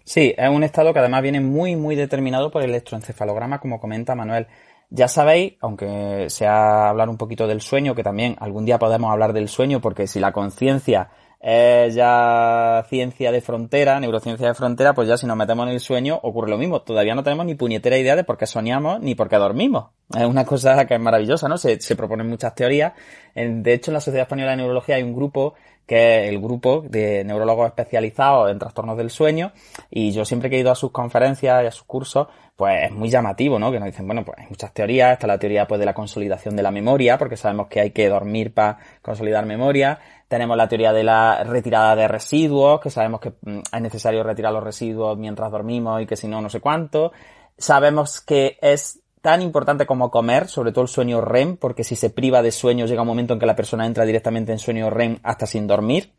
Sí, es un estado que además viene muy, muy determinado por el electroencefalograma, como comenta Manuel. Ya sabéis, aunque sea hablar un poquito del sueño, que también algún día podemos hablar del sueño, porque si la conciencia es ya ciencia de frontera, neurociencia de frontera, pues ya si nos metemos en el sueño ocurre lo mismo. Todavía no tenemos ni puñetera idea de por qué soñamos ni por qué dormimos. Es una cosa que es maravillosa, ¿no? Se proponen muchas teorías. De hecho, en la Sociedad Española de Neurología hay un grupo que es el grupo de neurólogos especializados en trastornos del sueño, y yo siempre que he ido a sus conferencias y a sus cursos, pues es muy llamativo, ¿no? Que nos dicen, bueno, pues hay muchas teorías, está la teoría pues de la consolidación de la memoria, porque sabemos que hay que dormir para consolidar memoria, tenemos la teoría de la retirada de residuos, que sabemos que es necesario retirar los residuos mientras dormimos y que si no, no sé cuánto, sabemos que es tan importante como comer, sobre todo el sueño REM, porque si se priva de sueño llega un momento en que la persona entra directamente en sueño REM hasta sin dormir.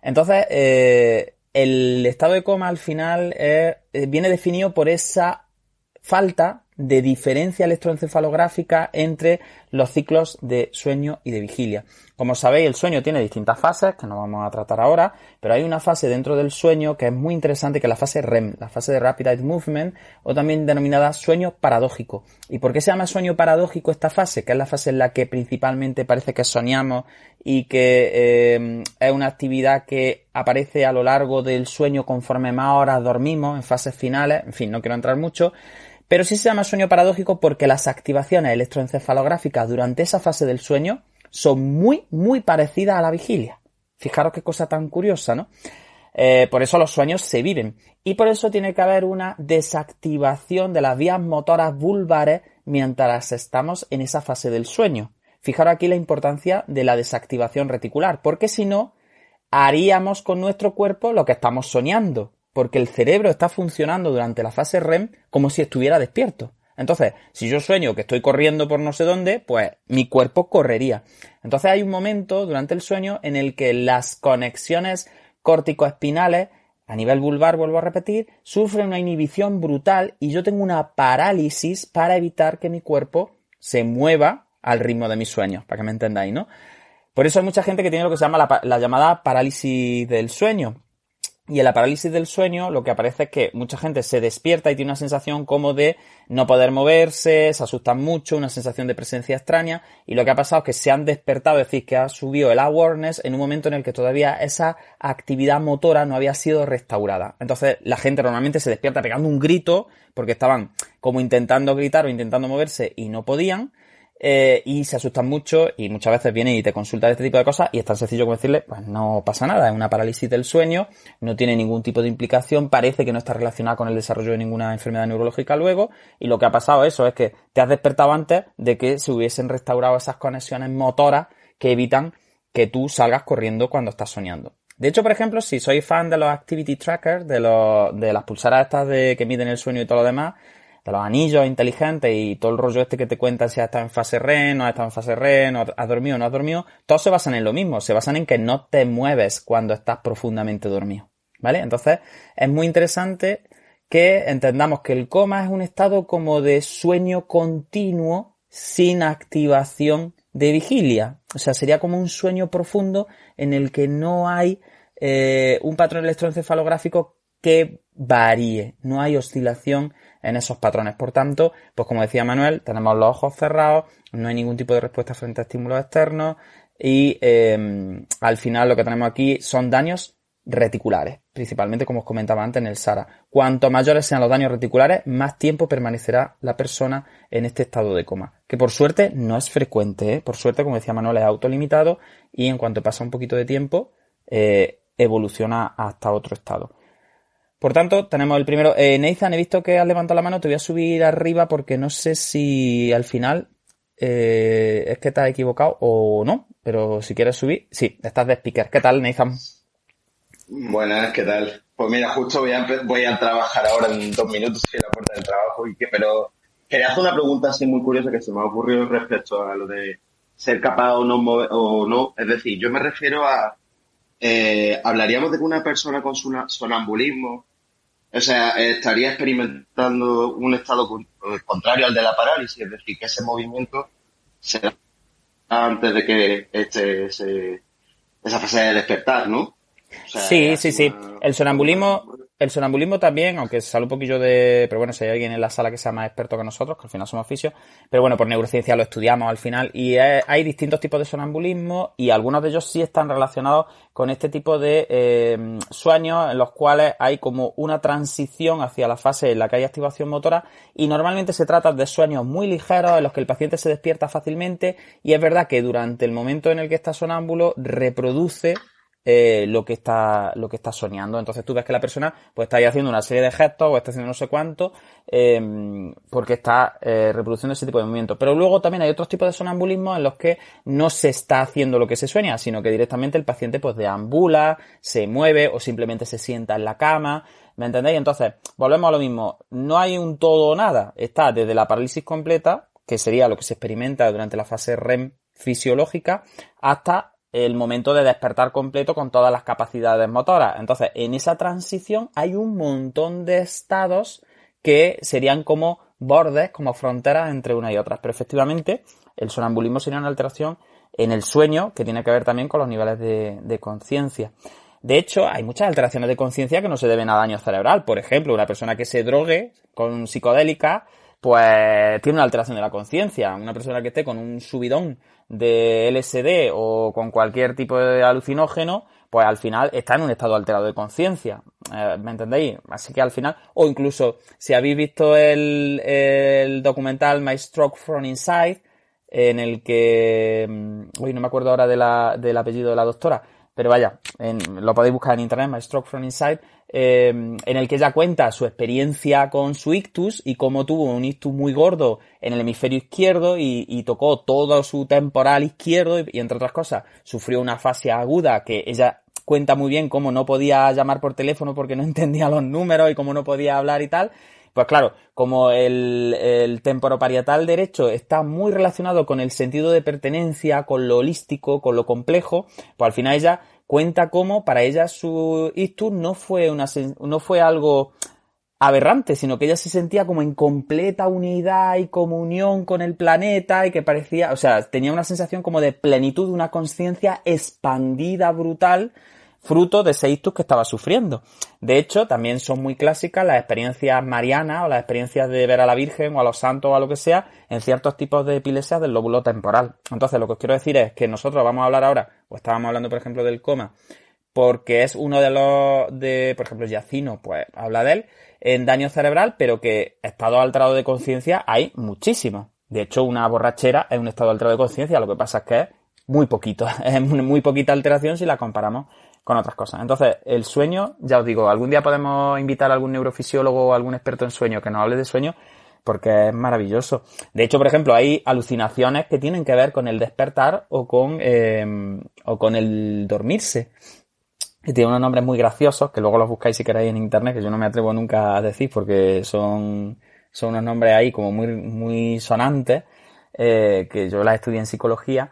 Entonces, el estado de coma al final viene definido por esa falta de diferencia electroencefalográfica entre los ciclos de sueño y de vigilia. Como sabéis, el sueño tiene distintas fases, que no vamos a tratar ahora, pero hay una fase dentro del sueño que es muy interesante, que es la fase REM, la fase de Rapid Eye Movement, o también denominada sueño paradójico. ¿Y por qué se llama sueño paradójico esta fase? Que es la fase en la que principalmente parece que soñamos y que es una actividad que aparece a lo largo del sueño conforme más horas dormimos, en fases finales, en fin, no quiero entrar mucho. Pero sí se llama sueño paradójico porque las activaciones electroencefalográficas durante esa fase del sueño son muy, muy parecidas a la vigilia. Fijaros qué cosa tan curiosa, ¿no? Por eso los sueños se viven. Y por eso tiene que haber una desactivación de las vías motoras vulvares mientras estamos en esa fase del sueño. Fijaros aquí la importancia de la desactivación reticular, porque si no, haríamos con nuestro cuerpo lo que estamos soñando. Porque el cerebro está funcionando durante la fase REM como si estuviera despierto. Entonces, si yo sueño que estoy corriendo por no sé dónde, pues mi cuerpo correría. Entonces hay un momento durante el sueño en el que las conexiones córtico-espinales, a nivel vulvar, vuelvo a repetir, sufren una inhibición brutal y yo tengo una parálisis para evitar que mi cuerpo se mueva al ritmo de mis sueños, para que me entendáis, ¿no? Por eso hay mucha gente que tiene lo que se llama la llamada parálisis del sueño. Y en la parálisis del sueño lo que aparece es que mucha gente se despierta y tiene una sensación como de no poder moverse, se asustan mucho, una sensación de presencia extraña, y lo que ha pasado es que se han despertado, es decir, que ha subido el awareness en un momento en el que todavía esa actividad motora no había sido restaurada. Entonces la gente normalmente se despierta pegando un grito porque estaban como intentando gritar o intentando moverse y no podían. y se asustan mucho y muchas veces vienen y te consultan este tipo de cosas y es tan sencillo como decirle, pues no pasa nada, es una parálisis del sueño, no tiene ningún tipo de implicación, parece que no está relacionada con el desarrollo de ninguna enfermedad neurológica luego, y lo que ha pasado eso es que te has despertado antes de que se hubiesen restaurado esas conexiones motoras que evitan que tú salgas corriendo cuando estás soñando. De hecho, por ejemplo, si sois fan de los activity trackers, de las pulseras estas que miden el sueño y todo lo demás, de los anillos inteligentes y todo el rollo este que te cuentan si has estado en fase REM, no has estado en fase REM, no has dormido o no has dormido, todos se basan en lo mismo, se basan en que no te mueves cuando estás profundamente dormido, ¿vale? Entonces, es muy interesante que entendamos que el coma es un estado como de sueño continuo sin activación de vigilia. O sea, sería como un sueño profundo en el que no hay un patrón electroencefalográfico que varíe, no hay oscilación en esos patrones. Por tanto, pues como decía Manuel, tenemos los ojos cerrados, no hay ningún tipo de respuesta frente a estímulos externos y al final lo que tenemos aquí son daños reticulares, principalmente como os comentaba antes en el SARA. Cuanto mayores sean los daños reticulares, más tiempo permanecerá la persona en este estado de coma, que por suerte no es frecuente, ¿eh? Por suerte, como decía Manuel, es autolimitado y en cuanto pasa un poquito de tiempo, evoluciona hasta otro estado. Por tanto, tenemos el primero. Nathan, he visto que has levantado la mano, te voy a subir arriba porque no sé si al final es que te has equivocado o no, pero si quieres subir, sí, estás de speaker. ¿Qué tal, Nathan? Buenas, ¿qué tal? Pues mira, justo voy a trabajar ahora en 2 minutos, estoy en la puerta del trabajo, pero quería hacer una pregunta así muy curiosa que se me ha ocurrido respecto a lo de ser capaz o no. Es decir, yo me refiero a, hablaríamos de que una persona con sonambulismo, o sea, estaría experimentando un estado contrario al de la parálisis, es decir, que ese movimiento se da antes de que esa fase de despertar, ¿no? O sea, Sí. El sonambulismo también, aunque sale un poquillo pero bueno, si hay alguien en la sala que sea más experto que nosotros, que al final somos fisios, pero bueno, por neurociencia lo estudiamos al final y hay distintos tipos de sonambulismo y algunos de ellos sí están relacionados con este tipo de sueños en los cuales hay como una transición hacia la fase en la que hay activación motora y normalmente se trata de sueños muy ligeros en los que el paciente se despierta fácilmente y es verdad que durante el momento en el que está sonámbulo reproduce lo que está soñando. Entonces tú ves que la persona pues está ahí haciendo una serie de gestos o está haciendo no sé cuánto porque está reproduciendo ese tipo de movimientos. Pero luego también hay otros tipos de sonambulismo en los que no se está haciendo lo que se sueña, sino que directamente el paciente pues deambula, se mueve o simplemente se sienta en la cama. ¿Me entendéis? Entonces, volvemos a lo mismo. No hay un todo o nada. Está desde la parálisis completa, que sería lo que se experimenta durante la fase REM fisiológica, hasta el momento de despertar completo con todas las capacidades motoras. Entonces, en esa transición hay un montón de estados que serían como bordes, como fronteras entre una y otra. Pero efectivamente, el sonambulismo sería una alteración en el sueño que tiene que ver también con los niveles de conciencia. De hecho, hay muchas alteraciones de conciencia que no se deben a daño cerebral. Por ejemplo, una persona que se drogue con psicodélica, pues tiene una alteración de la conciencia. Una persona que esté con un subidón de LSD o con cualquier tipo de alucinógeno, pues al final está en un estado alterado de conciencia. ¿Me entendéis? Así que al final, o incluso si habéis visto el documental My Stroke from Inside, en el que, no me acuerdo ahora del apellido de la doctora, pero vaya, lo podéis buscar en internet, My Stroke from Inside, en el que ella cuenta su experiencia con su ictus y cómo tuvo un ictus muy gordo en el hemisferio izquierdo y tocó todo su temporal izquierdo y entre otras cosas sufrió una afasia aguda que ella cuenta muy bien cómo no podía llamar por teléfono porque no entendía los números y cómo no podía hablar y tal. Pues claro, como el temporoparietal derecho está muy relacionado con el sentido de pertenencia, con lo holístico, con lo complejo, pues al final ella cuenta cómo para ella su ictus no fue algo aberrante, sino que ella se sentía como en completa unidad y comunión con el planeta y que parecía, o sea, tenía una sensación como de plenitud, una conciencia expandida, brutal, fruto de ese ictus que estaba sufriendo. De hecho, también son muy clásicas las experiencias marianas o las experiencias de ver a la Virgen o a los santos o a lo que sea en ciertos tipos de epilepsia del lóbulo temporal. Entonces, lo que os quiero decir es que nosotros vamos a hablar ahora, o estábamos hablando, por ejemplo, del coma, porque es uno por ejemplo, Yacino, pues habla de él, en daño cerebral, pero que estados alterados de conciencia hay muchísimos. De hecho, una borrachera es un estado alterado de conciencia, lo que pasa es que es muy poquito, es muy poquita alteración si la comparamos con otras cosas. Entonces, el sueño, ya os digo, algún día podemos invitar a algún neurofisiólogo o algún experto en sueño que nos hable de sueño, porque es maravilloso. De hecho, por ejemplo, hay alucinaciones que tienen que ver con el despertar o con el dormirse. Y tiene unos nombres muy graciosos, que luego los buscáis si queréis en internet, que yo no me atrevo nunca a decir porque son unos nombres ahí como muy, muy sonantes, que yo las estudié en psicología,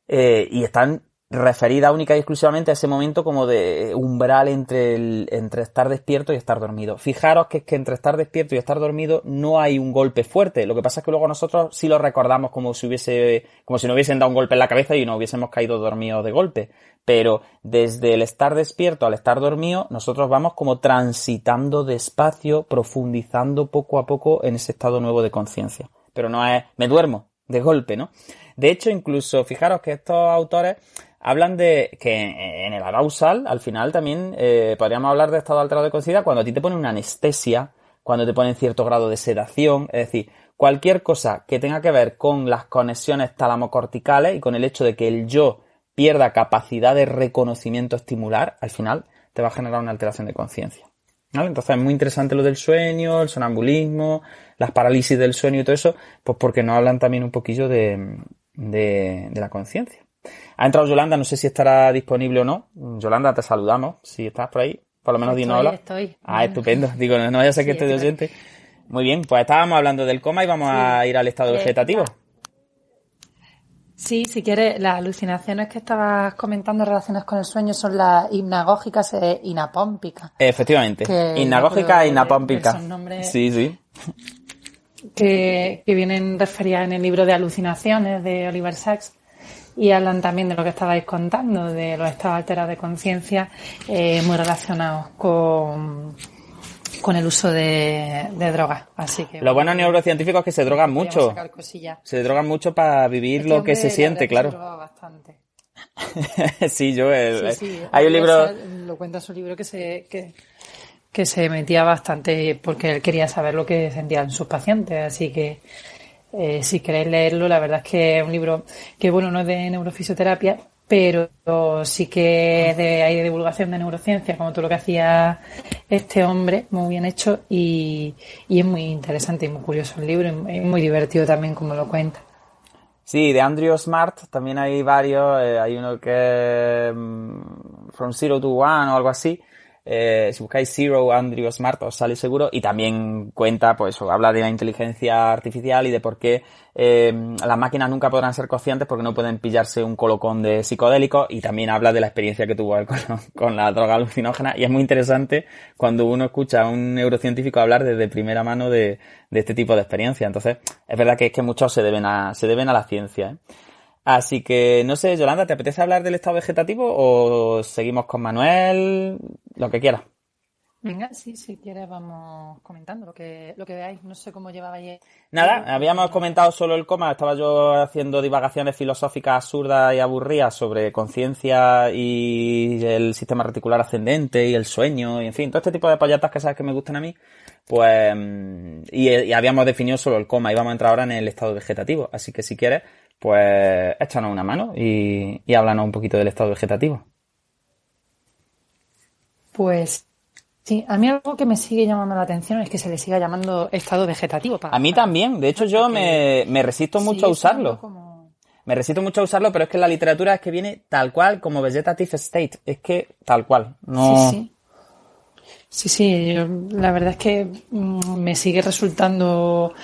y están referidas única y exclusivamente a ese momento como de umbral entre estar despierto y estar dormido. Fijaros que es que entre estar despierto y estar dormido no hay un golpe fuerte. Lo que pasa es que luego nosotros sí lo recordamos como si nos hubiesen dado un golpe en la cabeza y nos hubiésemos caído dormidos de golpe. Pero desde el estar despierto al estar dormido, nosotros vamos como transitando despacio, profundizando poco a poco en ese estado nuevo de conciencia. Pero no es, me duermo de golpe, ¿no? De hecho, incluso, fijaros que estos autores hablan de que en el arousal, al final también podríamos hablar de estado alterado de conciencia cuando a ti te ponen una anestesia, cuando te ponen cierto grado de sedación, es decir, cualquier cosa que tenga que ver con las conexiones talamocorticales y con el hecho de que el yo pierda capacidad de reconocimiento estimular, al final te va a generar una alteración de conciencia. ¿Vale? Entonces es muy interesante lo del sueño, el sonambulismo, las parálisis del sueño y todo eso, pues porque nos hablan también un poquillo de la conciencia. Ha entrado Yolanda, no sé si estará disponible o no. Yolanda, te saludamos. Si estás por ahí, por lo menos dinos hola. Estoy. Ah, estupendo. Digo, no vaya a ser que esté de oyente. Muy bien, pues estábamos hablando del coma y vamos a ir al estado vegetativo. Sí, si quieres, las alucinaciones que estabas comentando relacionadas con el sueño son las hipnagógicas e inapómpicas. Efectivamente, hipnagógica e inapómpica. Son nombres sí. Que vienen referidas en el libro de Alucinaciones de Oliver Sacks y hablan también de lo que estabais contando, de los estados alterados de conciencia muy relacionados con el uso de drogas. Así que lo bueno neurocientíficos es que se drogan mucho. Se drogan mucho para vivir lo que se siente, claro. Bastante. Sí, yo sí. Hay un libro, lo cuenta en su libro que se metía bastante porque él quería saber lo que sentían sus pacientes, así que si queréis leerlo, la verdad es que es un libro que, bueno, no es de neurofisioterapia, pero sí que hay de divulgación de neurociencia, como todo lo que hacía este hombre, muy bien hecho, y es muy interesante y muy curioso el libro, y muy divertido también como lo cuenta. Sí, de Andrew Smart también hay varios, hay uno que es From Zero to One o algo así. Si buscáis Zero Andrew Smart os sale seguro, y también cuenta, pues habla de la inteligencia artificial y de por qué las máquinas nunca podrán ser conscientes porque no pueden pillarse un colocón de psicodélicos, y también habla de la experiencia que tuvo él con la droga alucinógena, y es muy interesante cuando uno escucha a un neurocientífico hablar desde primera mano de este tipo de experiencia. Entonces, es verdad que muchos se deben a la ciencia, ¿eh? Así que, no sé, Yolanda, ¿te apetece hablar del estado vegetativo o seguimos con Manuel? Lo que quieras. Venga, sí, si quieres vamos comentando lo que veáis. No sé cómo llevabais. Nada, habíamos comentado solo el coma. Estaba yo haciendo divagaciones filosóficas absurdas y aburridas sobre conciencia y el sistema reticular ascendente y el sueño y, en fin, todo este tipo de payatas que sabes que me gustan a mí. Pues, y habíamos definido solo el coma y vamos a entrar ahora en el estado vegetativo. Así que si quieres, pues échanos una mano y háblanos un poquito del estado vegetativo. Pues sí, a mí algo que me sigue llamando la atención es que se le siga llamando estado vegetativo. A mí también, de hecho yo me resisto mucho a usarlo. Me resisto mucho a usarlo, pero es que en la literatura es que viene tal cual como vegetative state, es que tal cual. No... Sí, la verdad es que me sigue resultando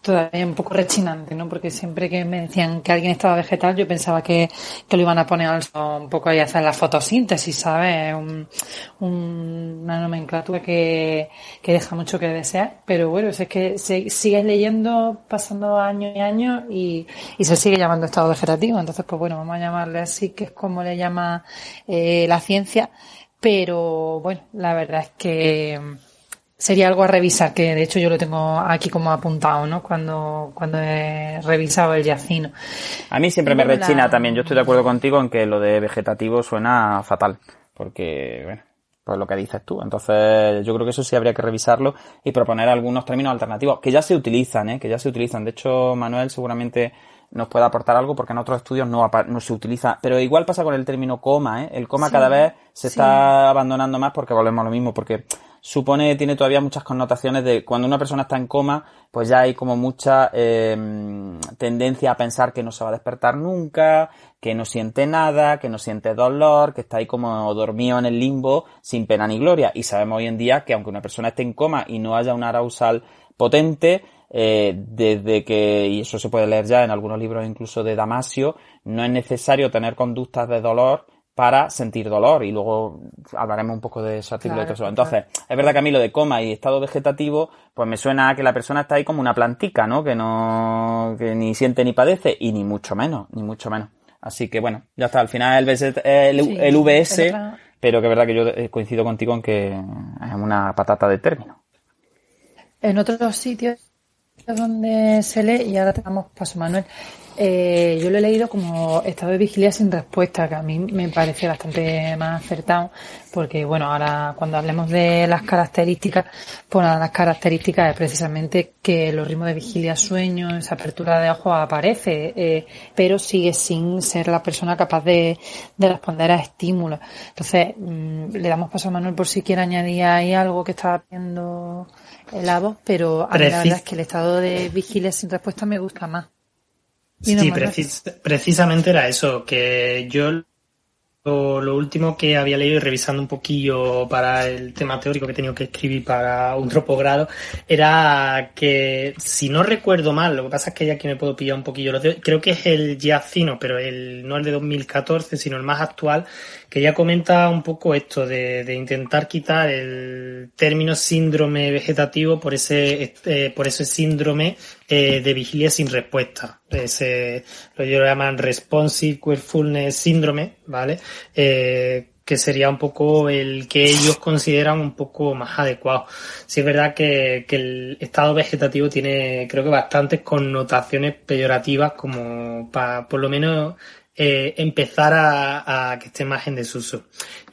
todavía un poco rechinante, ¿no? Porque siempre que me decían que alguien estaba vegetal, yo pensaba que lo iban a poner un poco ahí a hacer la fotosíntesis, ¿sabes? Una nomenclatura que deja mucho que desear, pero bueno, es que sigues leyendo, pasando años y años y se sigue llamando estado vegetativo. Entonces, pues bueno, vamos a llamarle así, que es como le llama la ciencia. Pero bueno, la verdad es que sería algo a revisar, que de hecho yo lo tengo aquí como apuntado, ¿no? Cuando he revisado el yacino. A mí siempre me rechina también. Yo estoy de acuerdo contigo en que lo de vegetativo suena fatal. Porque, bueno, pues lo que dices tú. Entonces, yo creo que eso sí habría que revisarlo y proponer algunos términos alternativos que ya se utilizan, que ya se utilizan. De hecho, Manuel seguramente nos puede aportar algo porque en otros estudios no se utiliza. Pero igual pasa con el término coma, El coma cada vez se está abandonando más porque volvemos a lo mismo, porque tiene todavía muchas connotaciones de cuando una persona está en coma, pues ya hay como mucha tendencia a pensar que no se va a despertar nunca, que no siente nada, que no siente dolor, que está ahí como dormido en el limbo sin pena ni gloria. Y sabemos hoy en día que aunque una persona esté en coma y no haya una arousal potente, desde que, y eso se puede leer ya en algunos libros incluso de Damasio, no es necesario tener conductas de dolor para sentir dolor, y luego hablaremos un poco de ese artículo. Claro, de todo eso. Entonces, es verdad que a mí lo de coma y estado vegetativo, pues me suena a que la persona está ahí como una plantica, ¿no? Que ni siente ni padece, y ni mucho menos. Así que bueno, ya está, al final el VS, pero que es verdad que yo coincido contigo en que es una patata de término. En otros sitios donde se lee, y ahora te damos paso, Manuel, yo lo he leído como estado de vigilia sin respuesta, que a mí me parece bastante más acertado, porque bueno, ahora cuando hablemos de las características, pues una de las características es precisamente que los ritmos de vigilia sueño, esa apertura de ojos aparece, pero sigue sin ser la persona capaz de responder a estímulos. Entonces, le damos paso a Manuel por si quiere añadir ahí algo que estaba viendo la voz, pero a mí la verdad es que el estado de vigilia sin respuesta me gusta más. Sí, precisamente era eso, que yo lo último que había leído y revisando un poquillo para el tema teórico que he tenido que escribir para un posgrado era que, si no recuerdo mal, lo que pasa es que ya aquí me puedo pillar un poquillo, creo que es el Giacchino, pero no el de 2014, sino el más actual, que ya comenta un poco esto de intentar quitar el término síndrome vegetativo por ese síndrome de vigilia sin respuesta. Lo llaman Responsive Wakefulness Syndrome, ¿vale? Que sería un poco el que ellos consideran un poco más adecuado. Sí es verdad que el estado vegetativo tiene, creo que, bastantes connotaciones peyorativas, como para, por lo menos, empezar a que esté más en desuso.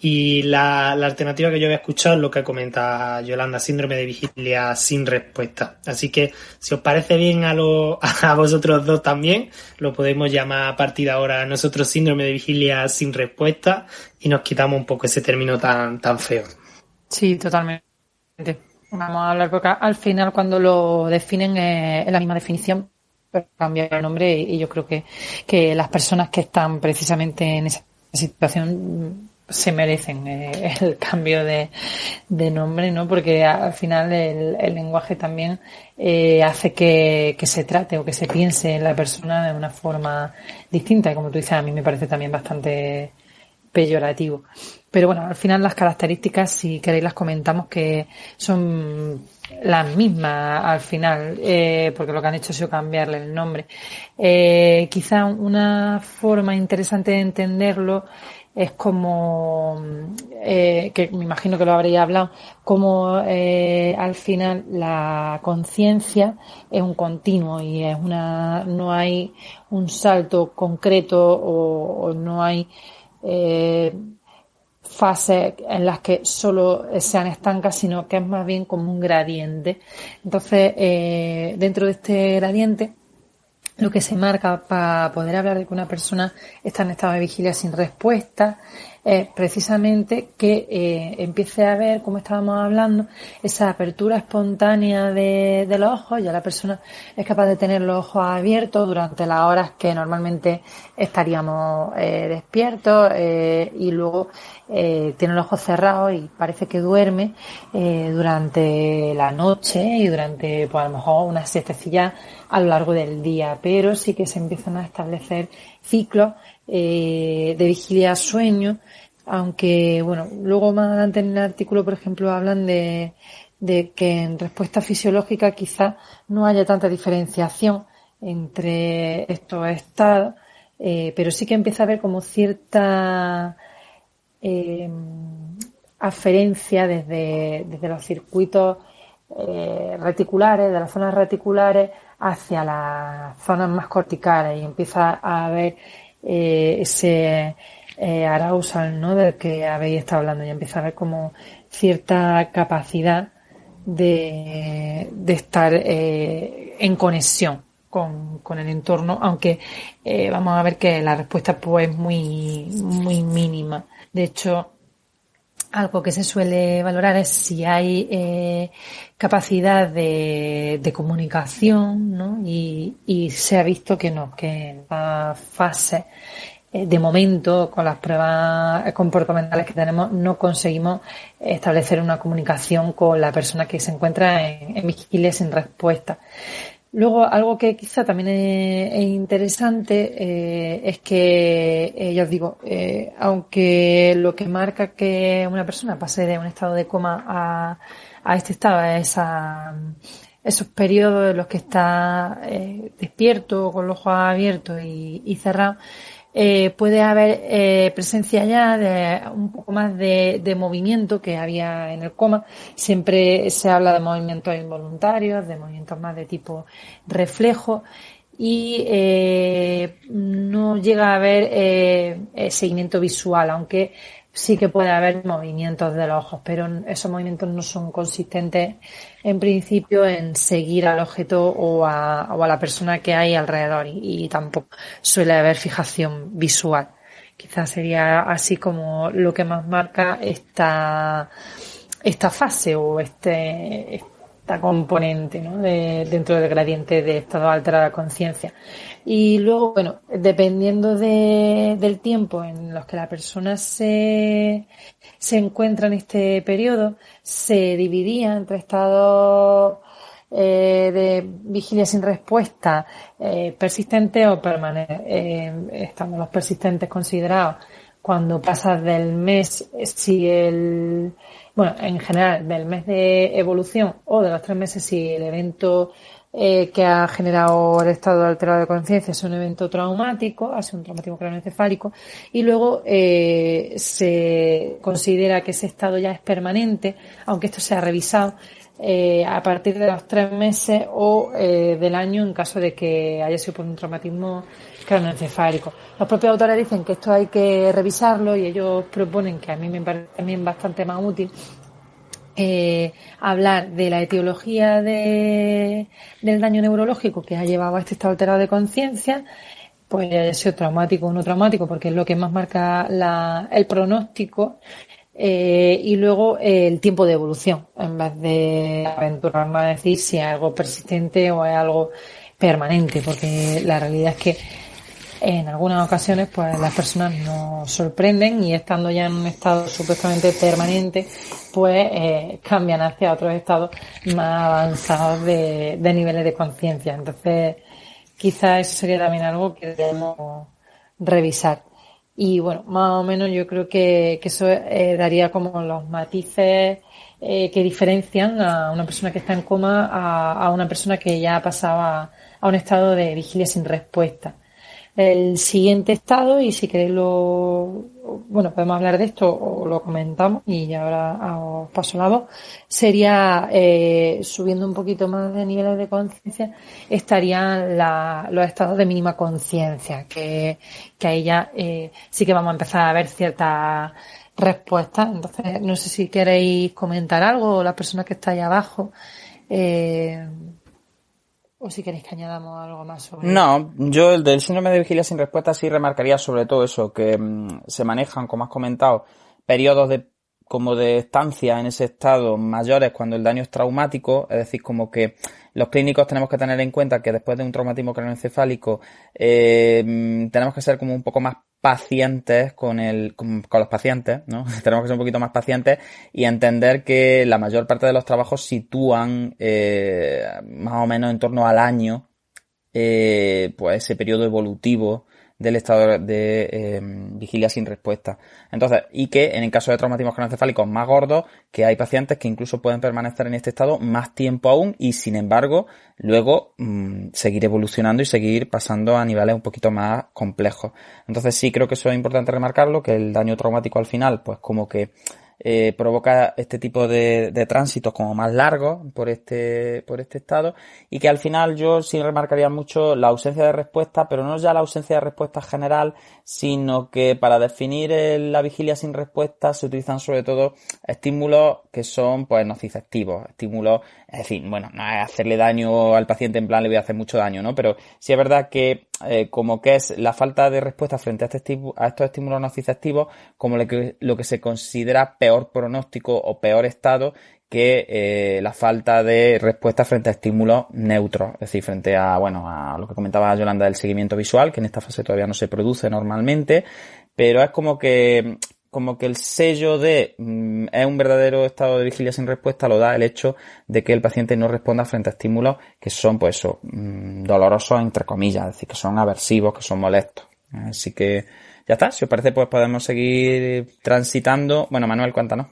Y la alternativa que yo había escuchado es lo que comenta Yolanda, síndrome de vigilia sin respuesta. Así que, si os parece bien a vosotros dos también, lo podemos llamar a partir de ahora nosotros síndrome de vigilia sin respuesta, y nos quitamos un poco ese término tan feo. Sí, totalmente. Vamos a hablar, porque al final cuando lo definen es la misma definición, pero cambia el nombre, y yo creo que las personas que están precisamente en esa situación se merecen el cambio de nombre, ¿no? Porque al final el lenguaje también hace que se trate o que se piense en la persona de una forma distinta, y como tú dices, a mí me parece también bastante peyorativo. Pero bueno, al final las características, si queréis, las comentamos, que son las mismas al final, porque lo que han hecho ha sido cambiarle el nombre. Quizá una forma interesante de entenderlo es como, que me imagino que lo habréis hablado, como al final la conciencia es un continuo y no hay un salto concreto o no hay fases en las que solo sean estancas, sino que es más bien como un gradiente. Entonces, dentro de este gradiente, lo que se marca para poder hablar de que una persona está en estado de vigilia sin respuesta es precisamente que empiece a ver, como estábamos hablando, esa apertura espontánea de los ojos. Ya la persona es capaz de tener los ojos abiertos durante las horas que normalmente estaríamos despiertos, y luego tiene los ojos cerrados y parece que duerme durante la noche y durante, pues, a lo mejor unas siestecillas a lo largo del día, pero sí que se empiezan a establecer ciclos de vigilia-sueño, aunque, bueno, luego más adelante en el artículo, por ejemplo, hablan de que en respuesta fisiológica quizás no haya tanta diferenciación entre estos estados, pero sí que empieza a haber como cierta aferencia desde los circuitos reticulares, de las zonas reticulares hacia las zonas más corticales, y empieza a haber ese arousal, ¿no? Del que habéis estado hablando. Ya empieza a haber como cierta capacidad de estar en conexión con el entorno, aunque vamos a ver que la respuesta pues es muy mínima. De hecho, algo que se suele valorar es si hay capacidad de comunicación, ¿no? Y se ha visto que no, que en la fase de momento, con las pruebas comportamentales que tenemos, no conseguimos establecer una comunicación con la persona que se encuentra en vigilia sin respuesta. Luego, algo que quizá también es interesante es que, ya os digo, aunque lo que marca que una persona pase de un estado de coma a este estado es esos periodos en los que está despierto, con los ojos abiertos y cerrados, puede haber presencia ya de un poco más de movimiento que había en el coma. Siempre se habla de movimientos involuntarios, de movimientos más de tipo reflejo, y no llega a haber seguimiento visual, aunque sí que puede haber movimientos de los ojos, pero esos movimientos no son consistentes en principio en seguir al objeto o a la persona que hay alrededor, y tampoco suele haber fijación visual. Quizás sería así como lo que más marca esta fase o esta componente, ¿no? Dentro del gradiente de estado alterado de conciencia. Y luego, bueno, dependiendo del tiempo en los que la persona se encuentra en este periodo, se dividía entre estados de vigilia sin respuesta persistente o permanente. Estando los persistentes considerados cuando pasas del mes, en general, del mes de evolución o de los 3 meses, si el evento que ha generado el estado alterado de conciencia es un evento traumático, ha sido un traumatismo craneoencefálico, y luego se considera que ese estado ya es permanente, aunque esto sea revisado a partir de los 3 meses o del año en caso de que haya sido por un traumatismo craneoencefálico. Los propios autores dicen que esto hay que revisarlo, y ellos proponen, que a mí me parece también bastante más útil, hablar de la etiología del daño neurológico que ha llevado a este estado alterado de conciencia, pues haya sido traumático o no traumático, porque es lo que más marca el pronóstico, y luego el tiempo de evolución, en vez de aventurarnos a decir si es algo persistente o es algo permanente, porque la realidad es que en algunas ocasiones pues las personas nos sorprenden, y estando ya en un estado supuestamente permanente, pues cambian hacia otros estados más avanzados de niveles de conciencia. Entonces, quizás eso sería también algo que debemos revisar. Y bueno, más o menos yo creo que eso daría como los matices que diferencian a una persona que está en coma a una persona que ya ha pasado a un estado de vigilia sin respuesta. El siguiente estado, y si queréis podemos hablar de esto o lo comentamos, y ahora os paso la voz, sería subiendo un poquito más de niveles de conciencia, estarían los estados de mínima conciencia, que ahí ya sí que vamos a empezar a ver ciertas respuestas. Entonces, no sé si queréis comentar algo, o las personas que estáis abajo, o si queréis que añadamos algo más sobre No, yo el del síndrome de vigilia sin respuesta sí remarcaría sobre todo eso, que se manejan, como has comentado, periodos de estancia en ese estado mayores cuando el daño es traumático. Es decir, como que los clínicos tenemos que tener en cuenta que después de un traumatismo craneoencefálico tenemos que ser como un poco más pacientes con los pacientes, ¿no? Tenemos que ser un poquito más pacientes y entender que la mayor parte de los trabajos sitúan más o menos en torno al año pues ese periodo evolutivo del estado de vigilia sin respuesta. Entonces, y que en el caso de traumatismos craneoencefálicos más gordos, que hay pacientes que incluso pueden permanecer en este estado más tiempo aún, y sin embargo luego seguir evolucionando y seguir pasando a niveles un poquito más complejos. Entonces sí creo que eso es importante remarcarlo, que el daño traumático al final pues como que provoca este tipo de tránsitos como más largos por este estado, y que al final yo sí remarcaría mucho la ausencia de respuesta, pero no ya la ausencia de respuesta general, sino que para definir la vigilia sin respuesta se utilizan sobre todo estímulos que son pues nociceptivos, estímulos, es decir, bueno, no es hacerle daño al paciente en plan le voy a hacer mucho daño, ¿no? Pero sí es verdad que como que es la falta de respuesta frente a estos estímulos nociceptivos como lo que se considera peor pronóstico o peor estado que la falta de respuesta frente a estímulos neutros, es decir, frente a, bueno, a lo que comentaba Yolanda del seguimiento visual, que en esta fase todavía no se produce normalmente, pero es como que el sello de es un verdadero estado de vigilia sin respuesta lo da el hecho de que el paciente no responda frente a estímulos que son, pues eso, dolorosos entre comillas, es decir, que son aversivos, que son molestos. Así que ya está, si os parece pues podemos seguir transitando. Bueno, Manuel, cuéntanos.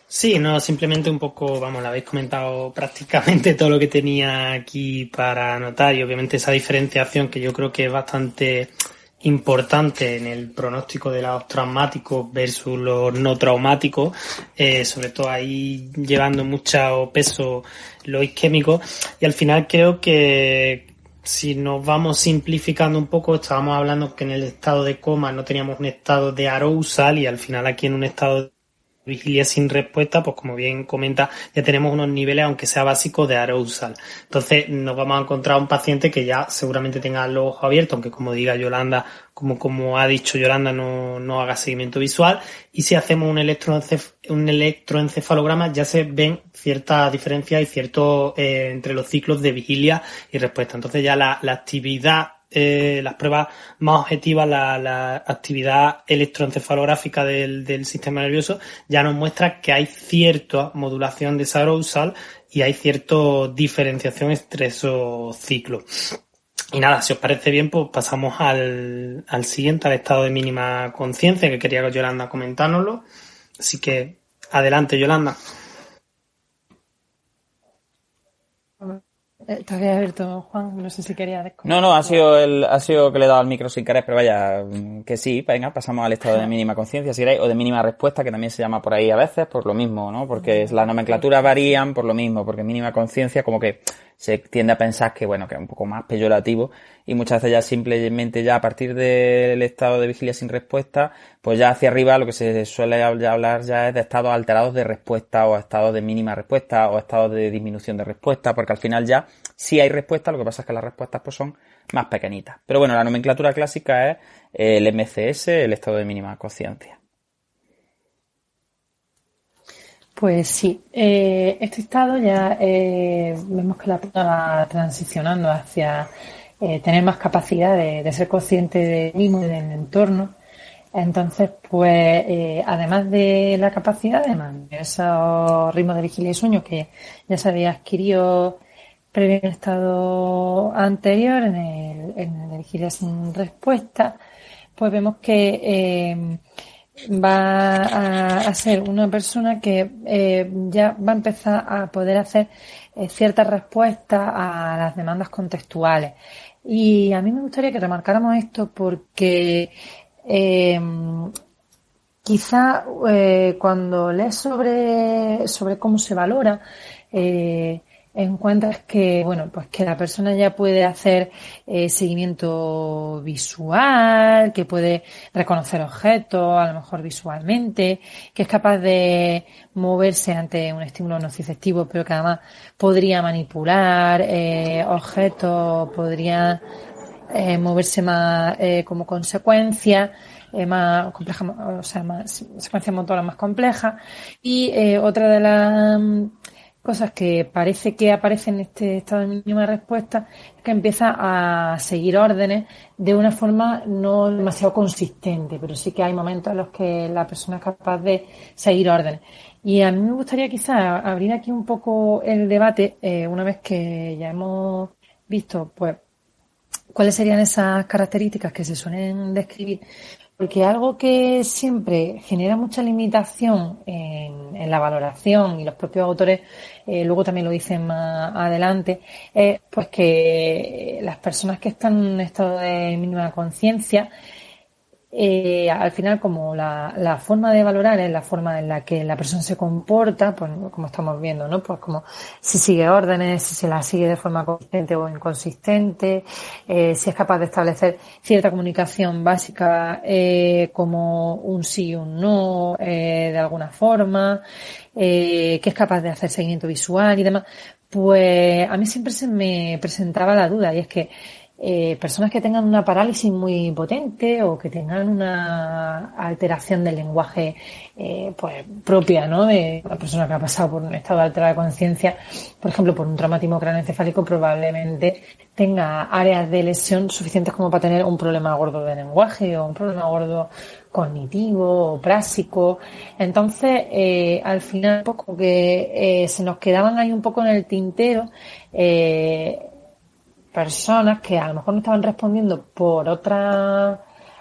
Sí, no, simplemente un poco, vamos, lo habéis comentado prácticamente todo lo que tenía aquí para anotar, y obviamente esa diferenciación que yo creo que es bastante importante en el pronóstico de los traumáticos versus los no traumáticos, sobre todo ahí llevando mucho peso lo isquémico, y al final creo que si nos vamos simplificando un poco, estábamos hablando que en el estado de coma no teníamos un estado de arousal, y al final aquí en un estado de vigilia sin respuesta, pues como bien comenta, ya tenemos unos niveles, aunque sea básicos, de arousal. Entonces nos vamos a encontrar un paciente que ya seguramente tenga los ojos abiertos, aunque como diga Yolanda, como ha dicho Yolanda, no haga seguimiento visual, y si hacemos un electroencefalograma ya se ven ciertas diferencias y ciertos entre los ciclos de vigilia y respuesta. Entonces ya la actividad, las pruebas más objetivas, la actividad electroencefalográfica del sistema nervioso ya nos muestra que hay cierta modulación de esa arousal y hay cierta diferenciación entre esos ciclos. Y nada, si os parece bien, pues pasamos al siguiente, al estado de mínima conciencia, que quería que Yolanda comentárnoslo. Así que adelante, Yolanda. Te había abierto, Juan, no sé si quería desconectar. No, ha sido que le he dado al micro sin querer, pero vaya, que sí, venga, pasamos al estado de mínima conciencia, si queréis, o de mínima respuesta, que también se llama por ahí a veces, por lo mismo, ¿no? Porque las nomenclaturas varían por lo mismo, porque mínima conciencia como que se tiende a pensar que, bueno, que es un poco más peyorativo, y muchas veces ya simplemente ya a partir del estado de vigilia sin respuesta, pues ya hacia arriba lo que se suele hablar ya es de estados alterados de respuesta, o estados de mínima respuesta, o estados de disminución de respuesta, porque al final ya sí hay respuesta, lo que pasa es que las respuestas pues son más pequeñitas. Pero bueno, la nomenclatura clásica es el MCS, el estado de mínima conciencia. Pues sí, este estado ya vemos que la persona va transicionando hacia tener más capacidad de ser consciente de mismo y del entorno. Entonces, pues, además de la capacidad de mantener esos ritmos de vigilia y sueño que ya se había adquirido previo en el estado anterior, en el de vigilia sin respuesta, pues vemos que va a ser una persona que ya va a empezar a poder hacer ciertas respuestas a las demandas contextuales. Y a mí me gustaría que remarcáramos esto porque quizá cuando lees sobre cómo se valora, encuentras que, bueno, pues que la persona ya puede hacer seguimiento visual, que puede reconocer objetos, a lo mejor visualmente, que es capaz de moverse ante un estímulo nociceptivo, pero que además podría manipular objetos, podría moverse más como consecuencia, más compleja, o sea, más secuencia motora más compleja. Y otra de las cosas que parece que aparece en este estado de mínima respuesta es que empieza a seguir órdenes de una forma no demasiado consistente, pero sí que hay momentos en los que la persona es capaz de seguir órdenes. Y a mí me gustaría quizás abrir aquí un poco el debate, una vez que ya hemos visto, pues, cuáles serían esas características que se suelen describir, porque algo que siempre genera mucha limitación en la valoración, y los propios autores luego también lo dicen más adelante, es pues que las personas que están en un estado de mínima conciencia al final, como la forma de valorar es la forma en la que la persona se comporta, pues como estamos viendo, ¿no? Pues como si sigue órdenes, si se las sigue de forma consciente o inconsistente, si es capaz de establecer cierta comunicación básica, como un sí y un no, de alguna forma, que es capaz de hacer seguimiento visual y demás. Pues a mí siempre se me presentaba la duda, y es que personas que tengan una parálisis muy potente o que tengan una alteración del lenguaje pues propia, ¿no? De una persona que ha pasado por un estado alterado de conciencia, por ejemplo, por un traumatismo craneoencefálico, probablemente tenga áreas de lesión suficientes como para tener un problema gordo de lenguaje o un problema gordo cognitivo o prásico. Entonces, al final, poco que se nos quedaban ahí un poco en el tintero, personas que a lo mejor no estaban respondiendo por otras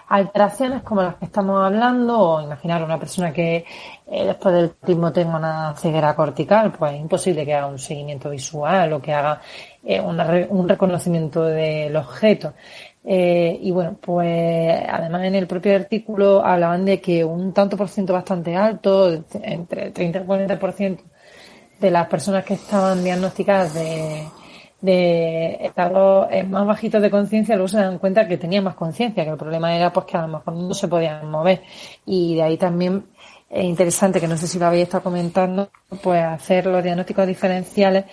alteraciones como las que estamos hablando, o imaginar una persona que después del autismo tenga una ceguera cortical, pues es imposible que haga un seguimiento visual o que haga un reconocimiento del objeto. Y bueno, pues además en el propio artículo hablaban de que un tanto por ciento bastante alto, entre el 30 y el 40% de las personas que estaban diagnosticadas de estados más bajitos de conciencia, luego se dan cuenta que tenían más conciencia, que el problema era pues que a lo mejor no se podían mover. Y de ahí también es interesante, que no sé si lo habéis estado comentando, pues hacer los diagnósticos diferenciales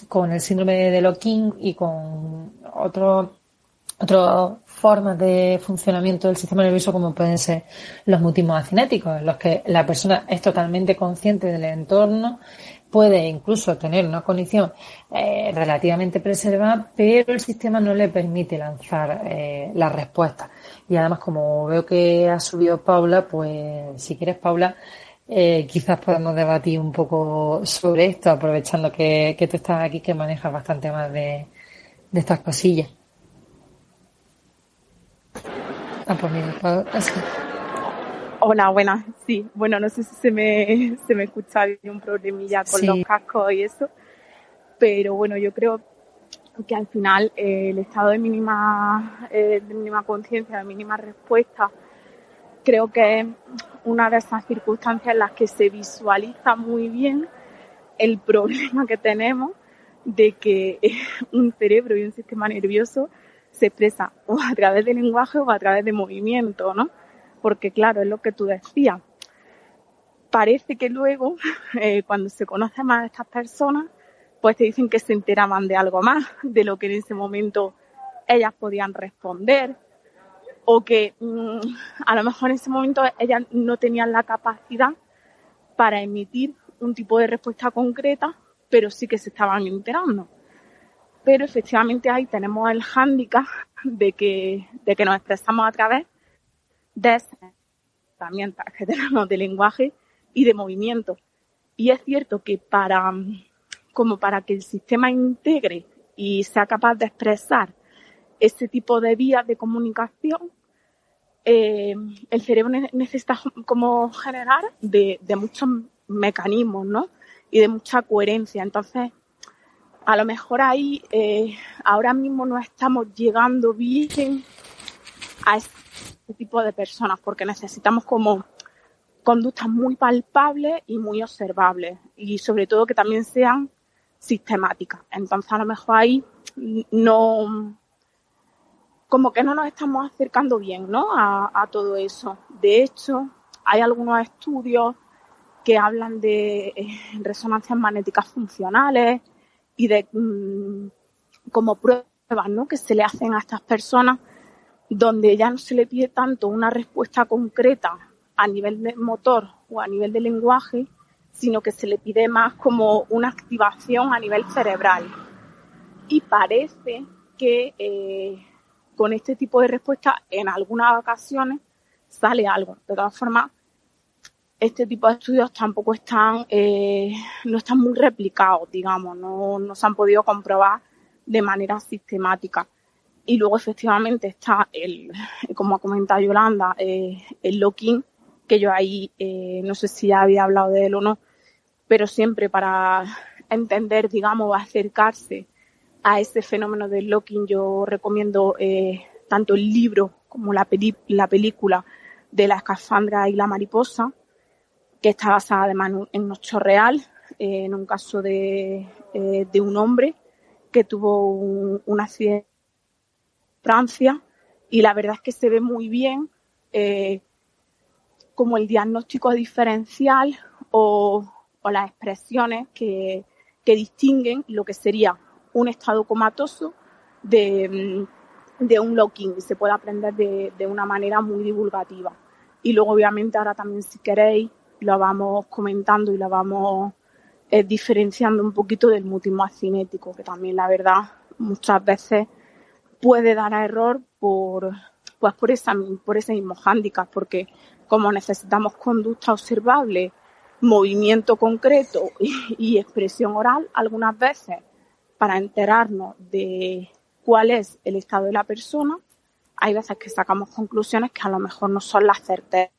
con el síndrome de Lockheed y con otras formas de funcionamiento del sistema nervioso, como pueden ser los mutismos acinéticos, en los que la persona es totalmente consciente del entorno, puede incluso tener una cognición relativamente preservada, pero el sistema no le permite lanzar la respuesta. Y además, como veo que ha subido Paula, pues si quieres, Paula, quizás podemos debatir un poco sobre esto, aprovechando que tú estás aquí, que manejas bastante más de estas cosillas. Pues mira, Paula, sí. Hola, buenas. Sí, bueno, no sé si se me escucha, hay un problemilla con los cascos y eso, pero bueno, yo creo que al final el estado de mínima conciencia, de mínima respuesta, creo que es una de esas circunstancias en las que se visualiza muy bien el problema que tenemos de que un cerebro y un sistema nervioso se expresa o a través del lenguaje o a través de movimiento, ¿no? Porque claro, es lo que tú decías. Parece que luego, cuando se conoce más a estas personas, pues te dicen que se enteraban de algo más, de lo que en ese momento ellas podían responder, o que a lo mejor en ese momento ellas no tenían la capacidad para emitir un tipo de respuesta concreta, pero sí que se estaban enterando. Pero efectivamente ahí tenemos el hándicap de que nos expresamos a través de esas herramientas que tenemos de lenguaje y de movimiento. Y es cierto que para que el sistema integre y sea capaz de expresar ese tipo de vías de comunicación, el cerebro necesita como generar de muchos mecanismos, ¿no? Y de mucha coherencia. Entonces, a lo mejor ahí ahora mismo no estamos llegando bien a este tipo de personas, porque necesitamos como conductas muy palpables y muy observables, y sobre todo que también sean sistemáticas. Entonces a lo mejor ahí no, como que no nos estamos acercando bien, ¿no? a todo eso. De hecho, hay algunos estudios que hablan de resonancias magnéticas funcionales y de como pruebas, ¿no?, que se le hacen a estas personas, donde ya no se le pide tanto una respuesta concreta a nivel de motor o a nivel de lenguaje, sino que se le pide más como una activación a nivel cerebral. Y parece que con este tipo de respuesta en algunas ocasiones sale algo. De todas formas, este tipo de estudios tampoco no están muy replicados, digamos, no se han podido comprobar de manera sistemática. Y luego efectivamente está como ha comentado Yolanda, el Lockheed, que yo ahí no sé si ya había hablado de él o no, pero siempre para entender, digamos, acercarse a ese fenómeno del Lockheed, yo recomiendo tanto el libro como la película de La escafandra y la mariposa, que está basada además en un hecho real, en un caso de un hombre que tuvo un accidente en Francia, y la verdad es que se ve muy bien como el diagnóstico diferencial o las expresiones que distinguen lo que sería un estado comatoso de un lock-in, y se puede aprender de una manera muy divulgativa. Y luego, obviamente, ahora también, si queréis, lo vamos comentando y lo vamos diferenciando un poquito del mutismo acinético, que también, la verdad, muchas veces puede dar a error por ese mismo hándicap, porque como necesitamos conducta observable, movimiento concreto y expresión oral, algunas veces, para enterarnos de cuál es el estado de la persona, hay veces que sacamos conclusiones que a lo mejor no son las certeras.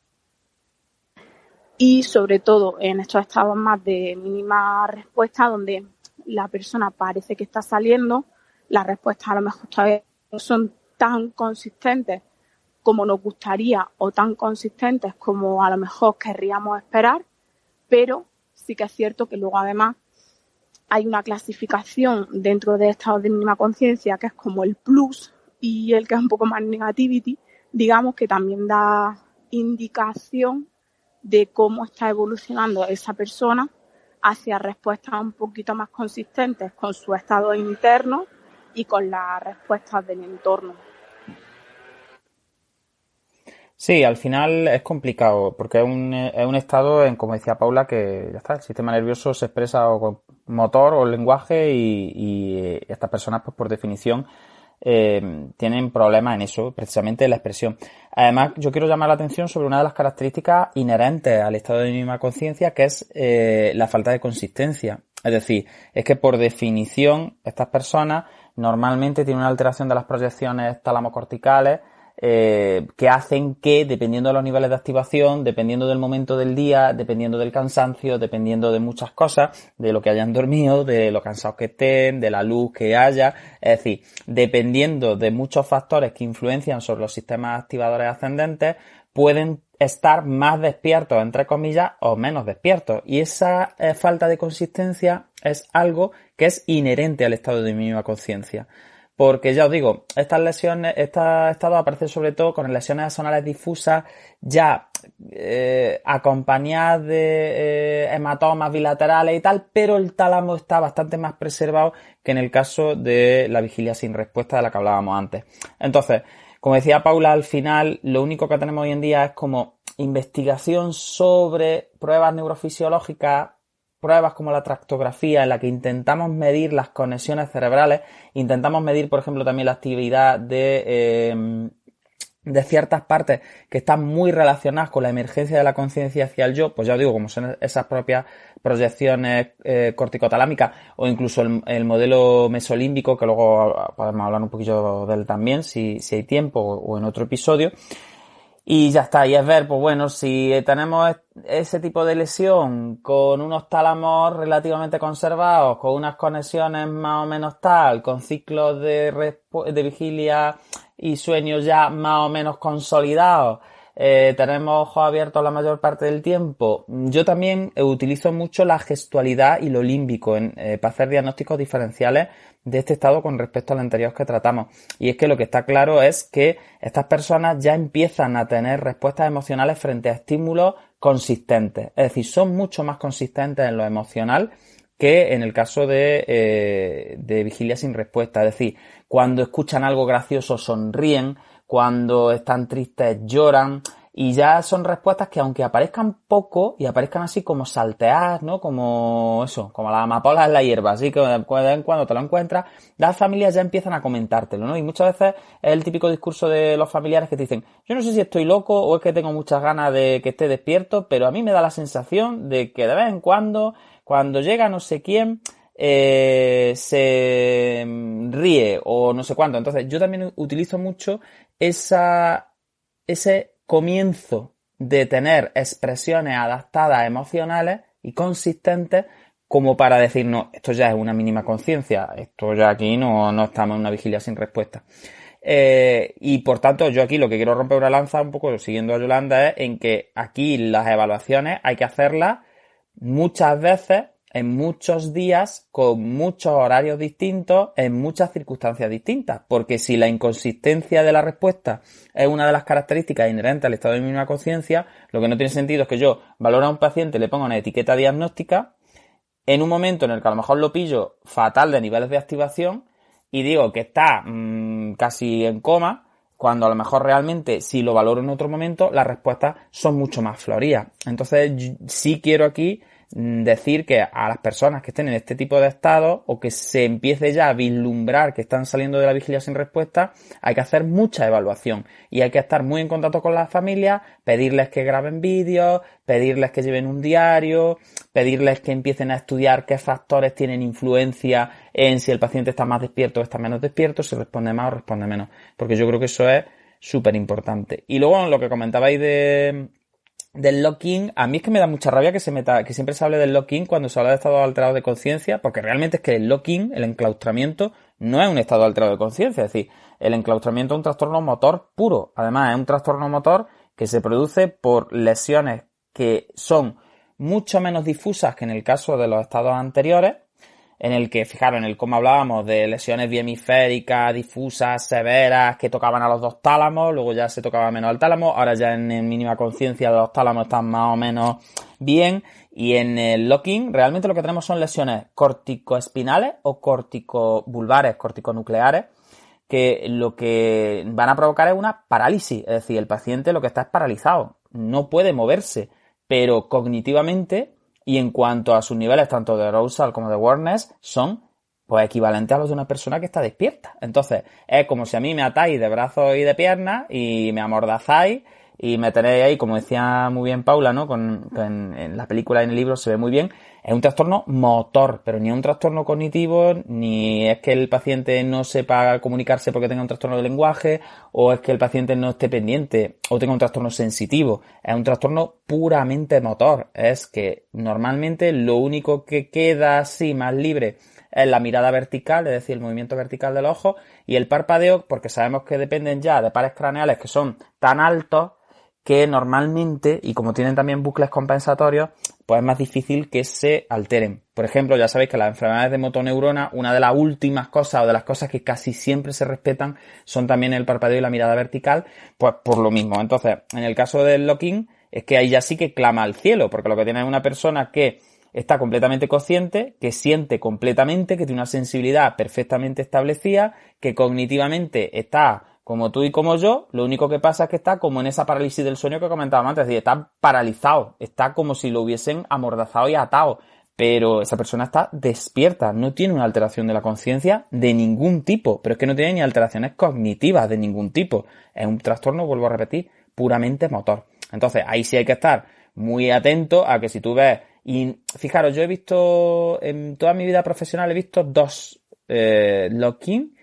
Y sobre todo en estos estados más de mínima respuesta, donde la persona parece que está saliendo, las respuestas a lo mejor todavía no son tan consistentes como nos gustaría o tan consistentes como a lo mejor querríamos esperar, pero sí que es cierto que luego además hay una clasificación dentro de estados de mínima conciencia que es como el plus, y el que es un poco más negativity, digamos, que también da indicación de cómo está evolucionando esa persona hacia respuestas un poquito más consistentes con su estado interno y con las respuestas del entorno. Sí, al final es complicado porque es un estado, como decía Paula, que ya está, el sistema nervioso se expresa o con motor o lenguaje y estas personas, pues por definición, tienen problemas en eso, precisamente en la expresión. Además, yo quiero llamar la atención sobre una de las características inherentes al estado de mínima conciencia, que es la falta de consistencia. Es decir, es que por definición estas personas normalmente tienen una alteración de las proyecciones talamocorticales que hacen que, dependiendo de los niveles de activación, dependiendo del momento del día, dependiendo del cansancio, dependiendo de muchas cosas, de lo que hayan dormido, de lo cansados que estén, de la luz que haya, es decir, dependiendo de muchos factores que influencian sobre los sistemas activadores ascendentes, pueden estar más despiertos, entre comillas, o menos despiertos. Y esa falta de consistencia es algo que es inherente al estado de mínima conciencia. Porque ya os digo, estas lesiones, estos estados aparecen sobre todo con lesiones axonales difusas ya acompañadas de hematomas bilaterales y tal, pero el tálamo está bastante más preservado que en el caso de la vigilia sin respuesta de la que hablábamos antes. Entonces, como decía Paula, al final lo único que tenemos hoy en día es como investigación sobre pruebas neurofisiológicas, pruebas como la tractografía, en la que intentamos medir las conexiones cerebrales, intentamos medir, por ejemplo, también la actividad de ciertas partes que están muy relacionadas con la emergencia de la conciencia hacia el yo, pues ya os digo, como son esas propias proyecciones corticotalámicas, o incluso el modelo mesolímbico, que luego podemos hablar un poquillo de él también, si hay tiempo, o en otro episodio. Y ya está, y es ver, pues bueno, si tenemos ese tipo de lesión con unos tálamos relativamente conservados, con unas conexiones más o menos tal, con ciclos de vigilia y sueño ya más o menos consolidados, tenemos ojos abiertos la mayor parte del tiempo. Yo también utilizo mucho la gestualidad y lo límbico para hacer diagnósticos diferenciales de este estado con respecto al anterior que tratamos. Y es que lo que está claro es que estas personas ya empiezan a tener respuestas emocionales frente a estímulos consistentes. Es decir, son mucho más consistentes en lo emocional que en el caso de vigilia sin respuesta. Es decir, cuando escuchan algo gracioso sonríen, cuando están tristes lloran, y ya son respuestas que, aunque aparezcan poco y aparezcan así como salteadas, ¿no? Como eso, como las amapolas en la hierba, así que de vez en cuando te lo encuentras, las familias ya empiezan a comentártelo, ¿no? Y muchas veces es el típico discurso de los familiares que te dicen: yo no sé si estoy loco o es que tengo muchas ganas de que esté despierto, pero a mí me da la sensación de que de vez en cuando llega no sé quién, se ríe o no sé cuánto. Entonces yo también utilizo mucho ese comienzo de tener expresiones adaptadas emocionales y consistentes como para decir: no, esto ya es una mínima conciencia, esto ya aquí no estamos en una vigilia sin respuesta. Y por tanto, yo aquí lo que quiero romper una lanza, un poco siguiendo a Yolanda, es en que aquí las evaluaciones hay que hacerlas muchas veces, en muchos días, con muchos horarios distintos, en muchas circunstancias distintas. Porque si la inconsistencia de la respuesta es una de las características inherentes al estado de mínima conciencia, lo que no tiene sentido es que yo valore a un paciente, le ponga una etiqueta diagnóstica, en un momento en el que a lo mejor lo pillo fatal de niveles de activación y digo que está casi en coma, cuando a lo mejor realmente, si lo valoro en otro momento, las respuestas son mucho más floridas. Entonces, sí quiero aquí decir que a las personas que estén en este tipo de estado o que se empiece ya a vislumbrar que están saliendo de la vigilia sin respuesta, hay que hacer mucha evaluación y hay que estar muy en contacto con las familias, pedirles que graben vídeos, pedirles que lleven un diario, pedirles que empiecen a estudiar qué factores tienen influencia en si el paciente está más despierto o está menos despierto, si responde más o responde menos, porque yo creo que eso es súper importante. Y luego lo que comentabais del lock-in, a mí es que me da mucha rabia que siempre se hable del lock-in cuando se habla de estado alterado de conciencia, porque realmente es que el lock-in, el enclaustramiento, no es un estado alterado de conciencia, es decir, el enclaustramiento es un trastorno motor puro, además es un trastorno motor que se produce por lesiones que son mucho menos difusas que en el caso de los estados anteriores, en el que, fijaros, en el cómo hablábamos de lesiones biemisféricas, difusas, severas, que tocaban a los dos tálamos, luego ya se tocaba menos al tálamo, ahora ya en mínima conciencia los tálamos están más o menos bien, y en el lock-in realmente lo que tenemos son lesiones corticoespinales o corticovulvares, corticonucleares, que lo que van a provocar es una parálisis, es decir, el paciente lo que está es paralizado, no puede moverse, pero cognitivamente y en cuanto a sus niveles tanto de arousal como de awareness son pues equivalentes a los de una persona que está despierta. Entonces es como si a mí me atáis de brazos y de piernas y me amordazáis y me tenéis ahí, como decía muy bien Paula, ¿no? En la película y en el libro se ve muy bien, es un trastorno motor, pero ni un trastorno cognitivo, ni es que el paciente no sepa comunicarse porque tenga un trastorno de lenguaje, o es que el paciente no esté pendiente o tenga un trastorno sensitivo. Es un trastorno puramente motor. Es que normalmente lo único que queda así más libre es la mirada vertical, es decir, el movimiento vertical del ojo, y el parpadeo, porque sabemos que dependen ya de pares craneales que son tan altos que normalmente, y como tienen también bucles compensatorios, pues es más difícil que se alteren. Por ejemplo, ya sabéis que las enfermedades de motoneurona, una de las últimas cosas o de las cosas que casi siempre se respetan son también el parpadeo y la mirada vertical, pues por lo mismo. Entonces, en el caso del lock-in, es que ahí ya sí que clama al cielo, porque lo que tiene es una persona que está completamente consciente, que siente completamente, que tiene una sensibilidad perfectamente establecida, que cognitivamente está como tú y como yo, lo único que pasa es que está como en esa parálisis del sueño que comentábamos antes, es decir, está paralizado, está como si lo hubiesen amordazado y atado, pero esa persona está despierta, no tiene una alteración de la conciencia de ningún tipo, pero es que no tiene ni alteraciones cognitivas de ningún tipo, es un trastorno, vuelvo a repetir, puramente motor. Entonces, ahí sí hay que estar muy atento a que si tú ves, y fijaros, yo he visto, en toda mi vida profesional he visto dos lock-in.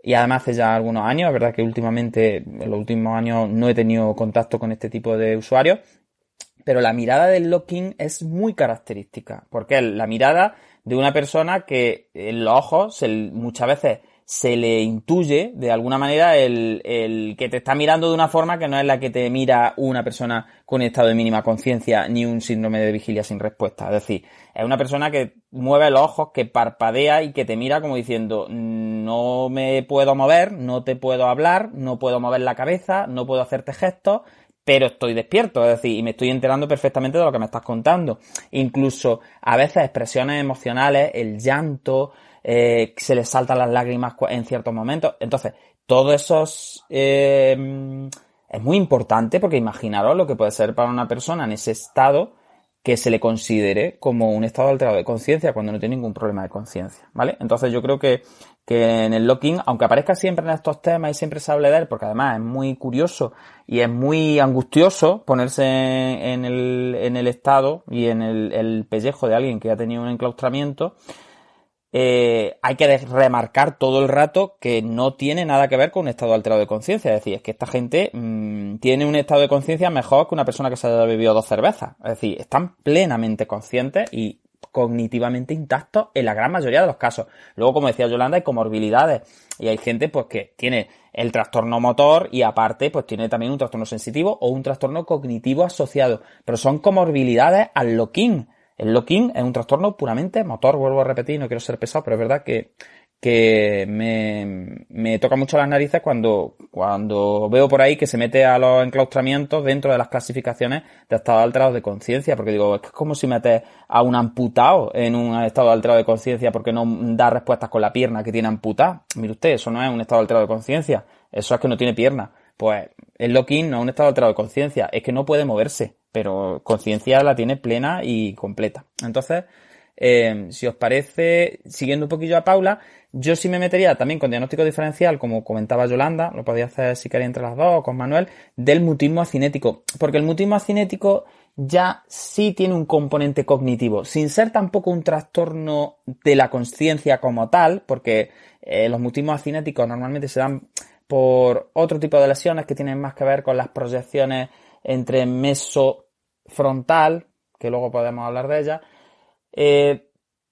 Y además hace ya algunos años, es verdad que últimamente, en los últimos años no he tenido contacto con este tipo de usuarios, pero la mirada del lock-in es muy característica, porque es la mirada de una persona que en los ojos muchas veces se le intuye de alguna manera el que te está mirando de una forma que no es la que te mira una persona con estado de mínima conciencia ni un síndrome de vigilia sin respuesta. Es decir, es una persona que mueve los ojos, que parpadea y que te mira como diciendo no me puedo mover, no te puedo hablar, no puedo mover la cabeza, no puedo hacerte gestos, pero estoy despierto, es decir, y me estoy enterando perfectamente de lo que me estás contando. Incluso a veces expresiones emocionales, el llanto, se les saltan las lágrimas en ciertos momentos. Entonces, todo eso es muy importante porque imaginaros lo que puede ser para una persona en ese estado que se le considere como un estado alterado de conciencia cuando no tiene ningún problema de conciencia, ¿vale? Entonces yo creo que en el lock-in, aunque aparezca siempre en estos temas y siempre se hable de él, porque además es muy curioso y es muy angustioso ponerse en el estado y en el pellejo de alguien que ha tenido un enclaustramiento, hay que remarcar todo el rato que no tiene nada que ver con un estado alterado de conciencia. Es decir, es que esta gente tiene un estado de conciencia mejor que una persona que se haya bebido 2 cervezas. Es decir, están plenamente conscientes y cognitivamente intactos en la gran mayoría de los casos. Luego, como decía Yolanda, hay comorbilidades y hay gente pues que tiene el trastorno motor y aparte pues tiene también un trastorno sensitivo o un trastorno cognitivo asociado, pero son comorbilidades al lock-in. El lock-in es un trastorno puramente motor, vuelvo a repetir, no quiero ser pesado, pero es verdad que me toca mucho las narices cuando veo por ahí que se mete a los enclaustramientos dentro de las clasificaciones de estados alterados de conciencia, porque digo, es que es como si metes a un amputado en un estado alterado de conciencia porque no da respuestas con la pierna que tiene amputada. Mire usted, eso no es un estado alterado de conciencia, eso es que no tiene pierna. Pues el lock-in no es un estado alterado de conciencia, es que no puede moverse, pero conciencia la tiene plena y completa. Entonces, si os parece, siguiendo un poquillo a Paula, yo sí me metería también con diagnóstico diferencial, como comentaba Yolanda, lo podía hacer si queréis entre las dos o con Manuel, del mutismo acinético, porque el mutismo acinético ya sí tiene un componente cognitivo, sin ser tampoco un trastorno de la consciencia como tal, porque los mutismos acinéticos normalmente se dan por otro tipo de lesiones que tienen más que ver con las proyecciones entre mesofrontal, que luego podemos hablar de ellas,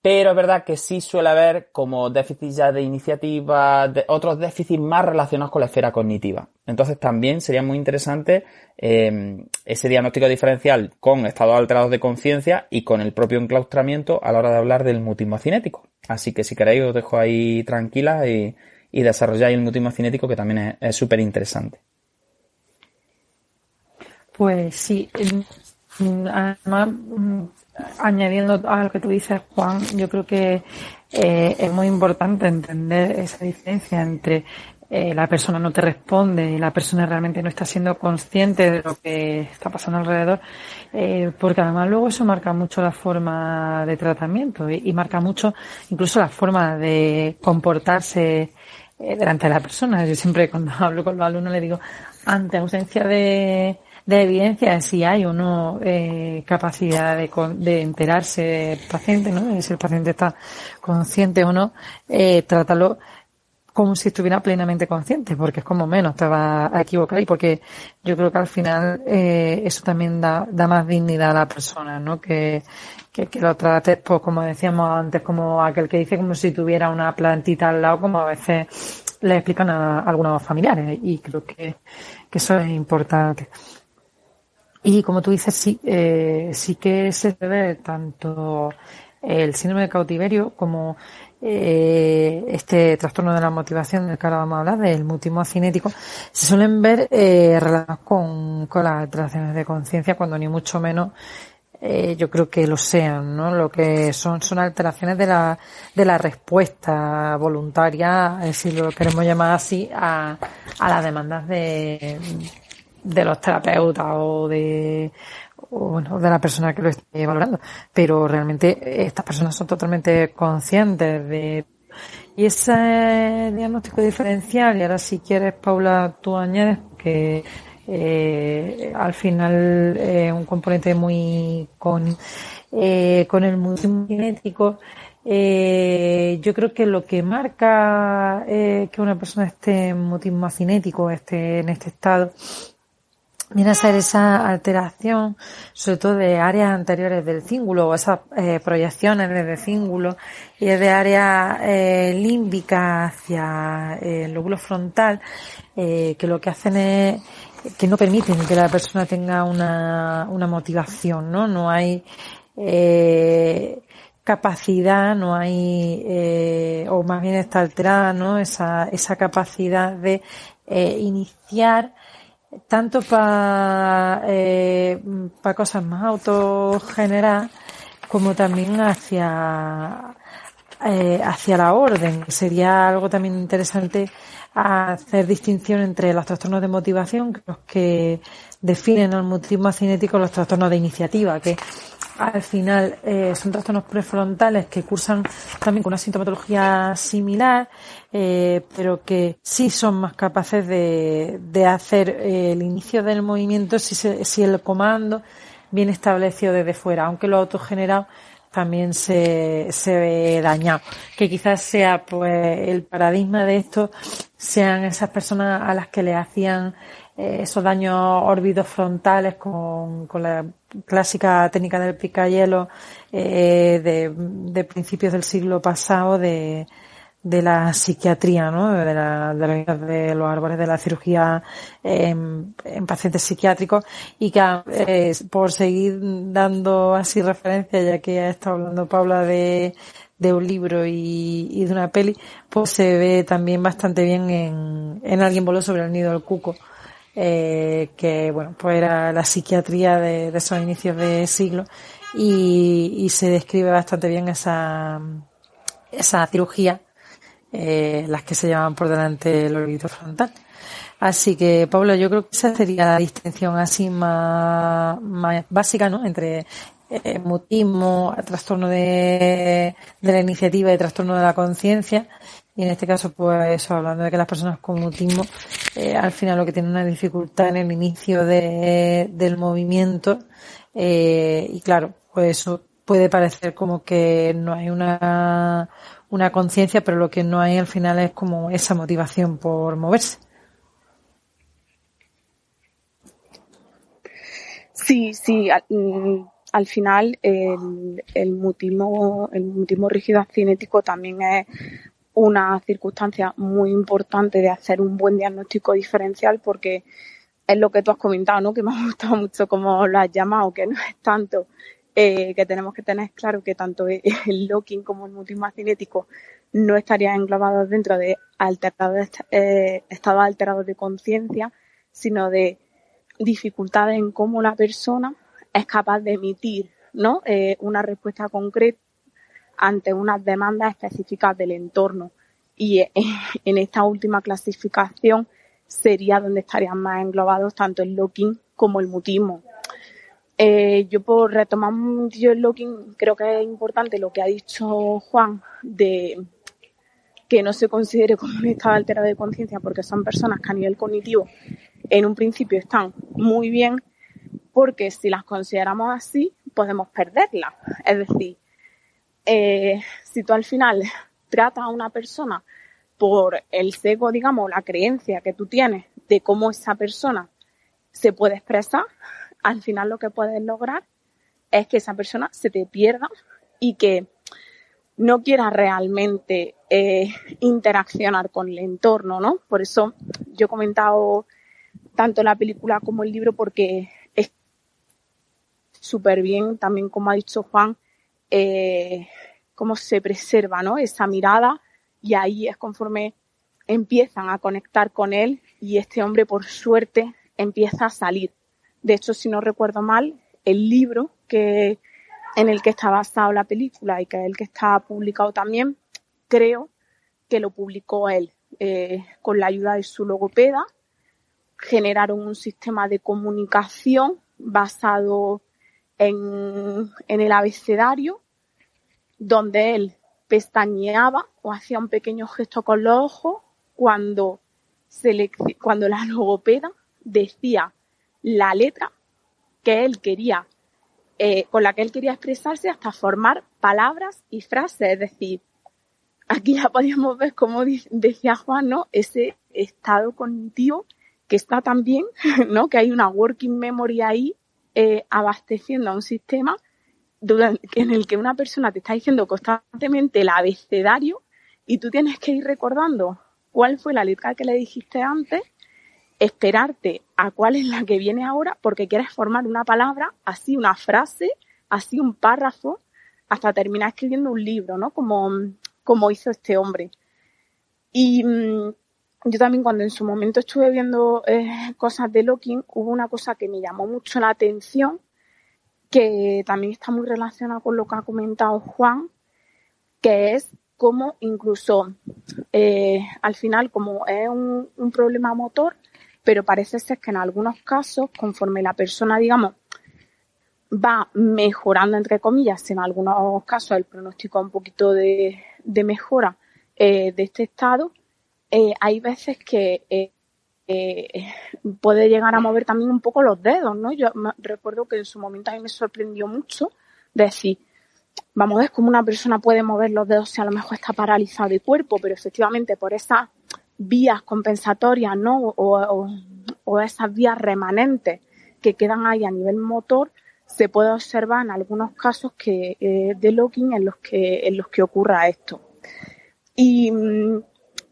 pero es verdad que sí suele haber como déficit ya de iniciativa, otros déficits más relacionados con la esfera cognitiva. Entonces también sería muy interesante ese diagnóstico diferencial con estados alterados de conciencia y con el propio enclaustramiento a la hora de hablar del mutismo cinético. Así que si queréis os dejo ahí tranquilas y desarrolláis el mutismo cinético, que también es súper interesante. Pues sí, además, añadiendo a lo que tú dices, Juan, yo creo que es muy importante entender esa diferencia entre la persona no te responde y la persona realmente no está siendo consciente de lo que está pasando alrededor, porque además luego eso marca mucho la forma de tratamiento y marca mucho incluso la forma de comportarse delante de la persona. Yo siempre cuando hablo con los alumnos les digo, ante ausencia de evidencia de si hay o no capacidad de enterarse el paciente, ¿no? De si el paciente está consciente o no, trátalo como si estuviera plenamente consciente, porque es como menos te va a equivocar y porque yo creo que al final eso también da más dignidad a la persona, ¿no? Que lo trates, pues como decíamos antes, como aquel que dice como si tuviera una plantita al lado, como a veces le explican a algunos familiares, y creo que eso es importante. Y como tú dices, sí que se debe tanto el síndrome de cautiverio como este trastorno de la motivación del que ahora vamos a hablar, del mutismo cinético, se suelen ver relacionados con las alteraciones de conciencia, cuando ni mucho menos yo creo que lo sean, ¿no? Lo que son alteraciones de la respuesta voluntaria, si lo queremos llamar así, a las demandas de los terapeutas o de la persona que lo esté valorando, pero realmente estas personas son totalmente conscientes y ese diagnóstico diferencial. Y ahora, si quieres, Paula, tú añades que al final un componente muy con el mutismo cinético. Yo creo que lo que marca que una persona esté en mutismo cinético, esté en este estado, viene a ser esa alteración, sobre todo de áreas anteriores del cíngulo, o esas proyecciones desde el cíngulo y de área límbica hacia el lóbulo frontal, que lo que hacen es que no permiten que la persona tenga una motivación, ¿no? No hay capacidad, no hay, o más bien está alterada, ¿no? Esa capacidad de iniciar tanto para cosas más autogeneradas como también hacia la orden. Sería algo también interesante hacer distinción entre los trastornos de motivación, que los que definen el mutismo cinético, los trastornos de iniciativa, que al final son trastornos prefrontales que cursan también con una sintomatología similar, pero que sí son más capaces de hacer el inicio del movimiento si el comando viene establecido desde fuera, aunque lo autogenerado también se ve dañado. Que quizás sea pues el paradigma de esto sean esas personas a las que le hacían esos daños órbidos frontales con clásica técnica del picahielo de principios del siglo pasado de la psiquiatría, ¿no? De los árboles de la cirugía en pacientes psiquiátricos, y que por seguir dando así referencia, ya que ha estado hablando Paula de un libro y de una peli, pues se ve también bastante bien en Alguien voló sobre el nido del cuco, que bueno, pues era la psiquiatría de esos inicios de siglo, y se describe bastante bien esa cirugía, las que se llevaban por delante el lobito frontal. Así que, Paula, yo creo que esa sería la distinción así más básica, ¿no? Entre mutismo, trastorno de la iniciativa y trastorno de la conciencia. Y en este caso, pues eso, hablando de que las personas con mutismo, al final lo que tienen una dificultad en el inicio del movimiento, y claro, pues eso puede parecer como que no hay una conciencia, pero lo que no hay al final es como esa motivación por moverse. Sí, al final el mutismo rígido cinético también es una circunstancia muy importante de hacer un buen diagnóstico diferencial, porque es lo que tú has comentado, ¿no? Que me ha gustado mucho como lo has llamado, que no es tanto que tenemos que tener claro que tanto el locking como el mutismo cinético no estarían englobados dentro de estados alterados de conciencia, sino de dificultades en cómo la persona es capaz de emitir, ¿no? Una respuesta concreta ante unas demandas específicas del entorno. Y en esta última clasificación sería donde estarían más englobados tanto el locking como el mutismo. Yo, por retomar un momentillo el locking, creo que es importante lo que ha dicho Juan, de que no se considere como un estado alterado de conciencia, porque son personas que a nivel cognitivo en un principio están muy bien, porque si las consideramos así podemos perderlas. Es decir, si tú al final tratas a una persona por el sesgo, digamos, la creencia que tú tienes de cómo esa persona se puede expresar, al final lo que puedes lograr es que esa persona se te pierda y que no quiera realmente interaccionar con el entorno, ¿no? Por eso yo he comentado tanto la película como el libro, porque es súper bien también, como ha dicho Juan, cómo se preserva, ¿no? Esa mirada, y ahí es conforme empiezan a conectar con él y este hombre, por suerte, empieza a salir. De hecho, si no recuerdo mal, el libro en el que está basado la película y que es el que está publicado también, creo que lo publicó él con la ayuda de su logopeda. Generaron un sistema de comunicación basado en el abecedario, donde él pestañeaba o hacía un pequeño gesto con los ojos cuando la logopeda decía la letra que él quería, con la que él quería expresarse, hasta formar palabras y frases. Es decir, aquí ya podíamos ver, como decía Juan, ¿no? Ese estado cognitivo que está tan bien, ¿no? Que hay una working memory ahí abasteciendo a un sistema en el que una persona te está diciendo constantemente el abecedario y tú tienes que ir recordando cuál fue la letra que le dijiste antes, esperarte a cuál es la que viene ahora, porque quieres formar una palabra, así una frase, así un párrafo, hasta terminar escribiendo un libro, ¿no? Como hizo este hombre. Y yo también, cuando en su momento estuve viendo cosas de locking, hubo una cosa que me llamó mucho la atención, que también está muy relacionada con lo que ha comentado Juan, que es cómo incluso al final, como es un problema motor, pero parece ser que en algunos casos, conforme la persona, digamos, va mejorando, entre comillas, en algunos casos el pronóstico un poquito de mejora de este estado, hay veces que puede llegar a mover también un poco los dedos, ¿no? Yo recuerdo que en su momento a mí me sorprendió mucho decir, vamos a ver cómo una persona puede mover los dedos si a lo mejor está paralizado de cuerpo, pero efectivamente por esas vías compensatorias, ¿no? O esas vías remanentes que quedan ahí a nivel motor, se puede observar en algunos casos de locking en los que ocurra esto. Y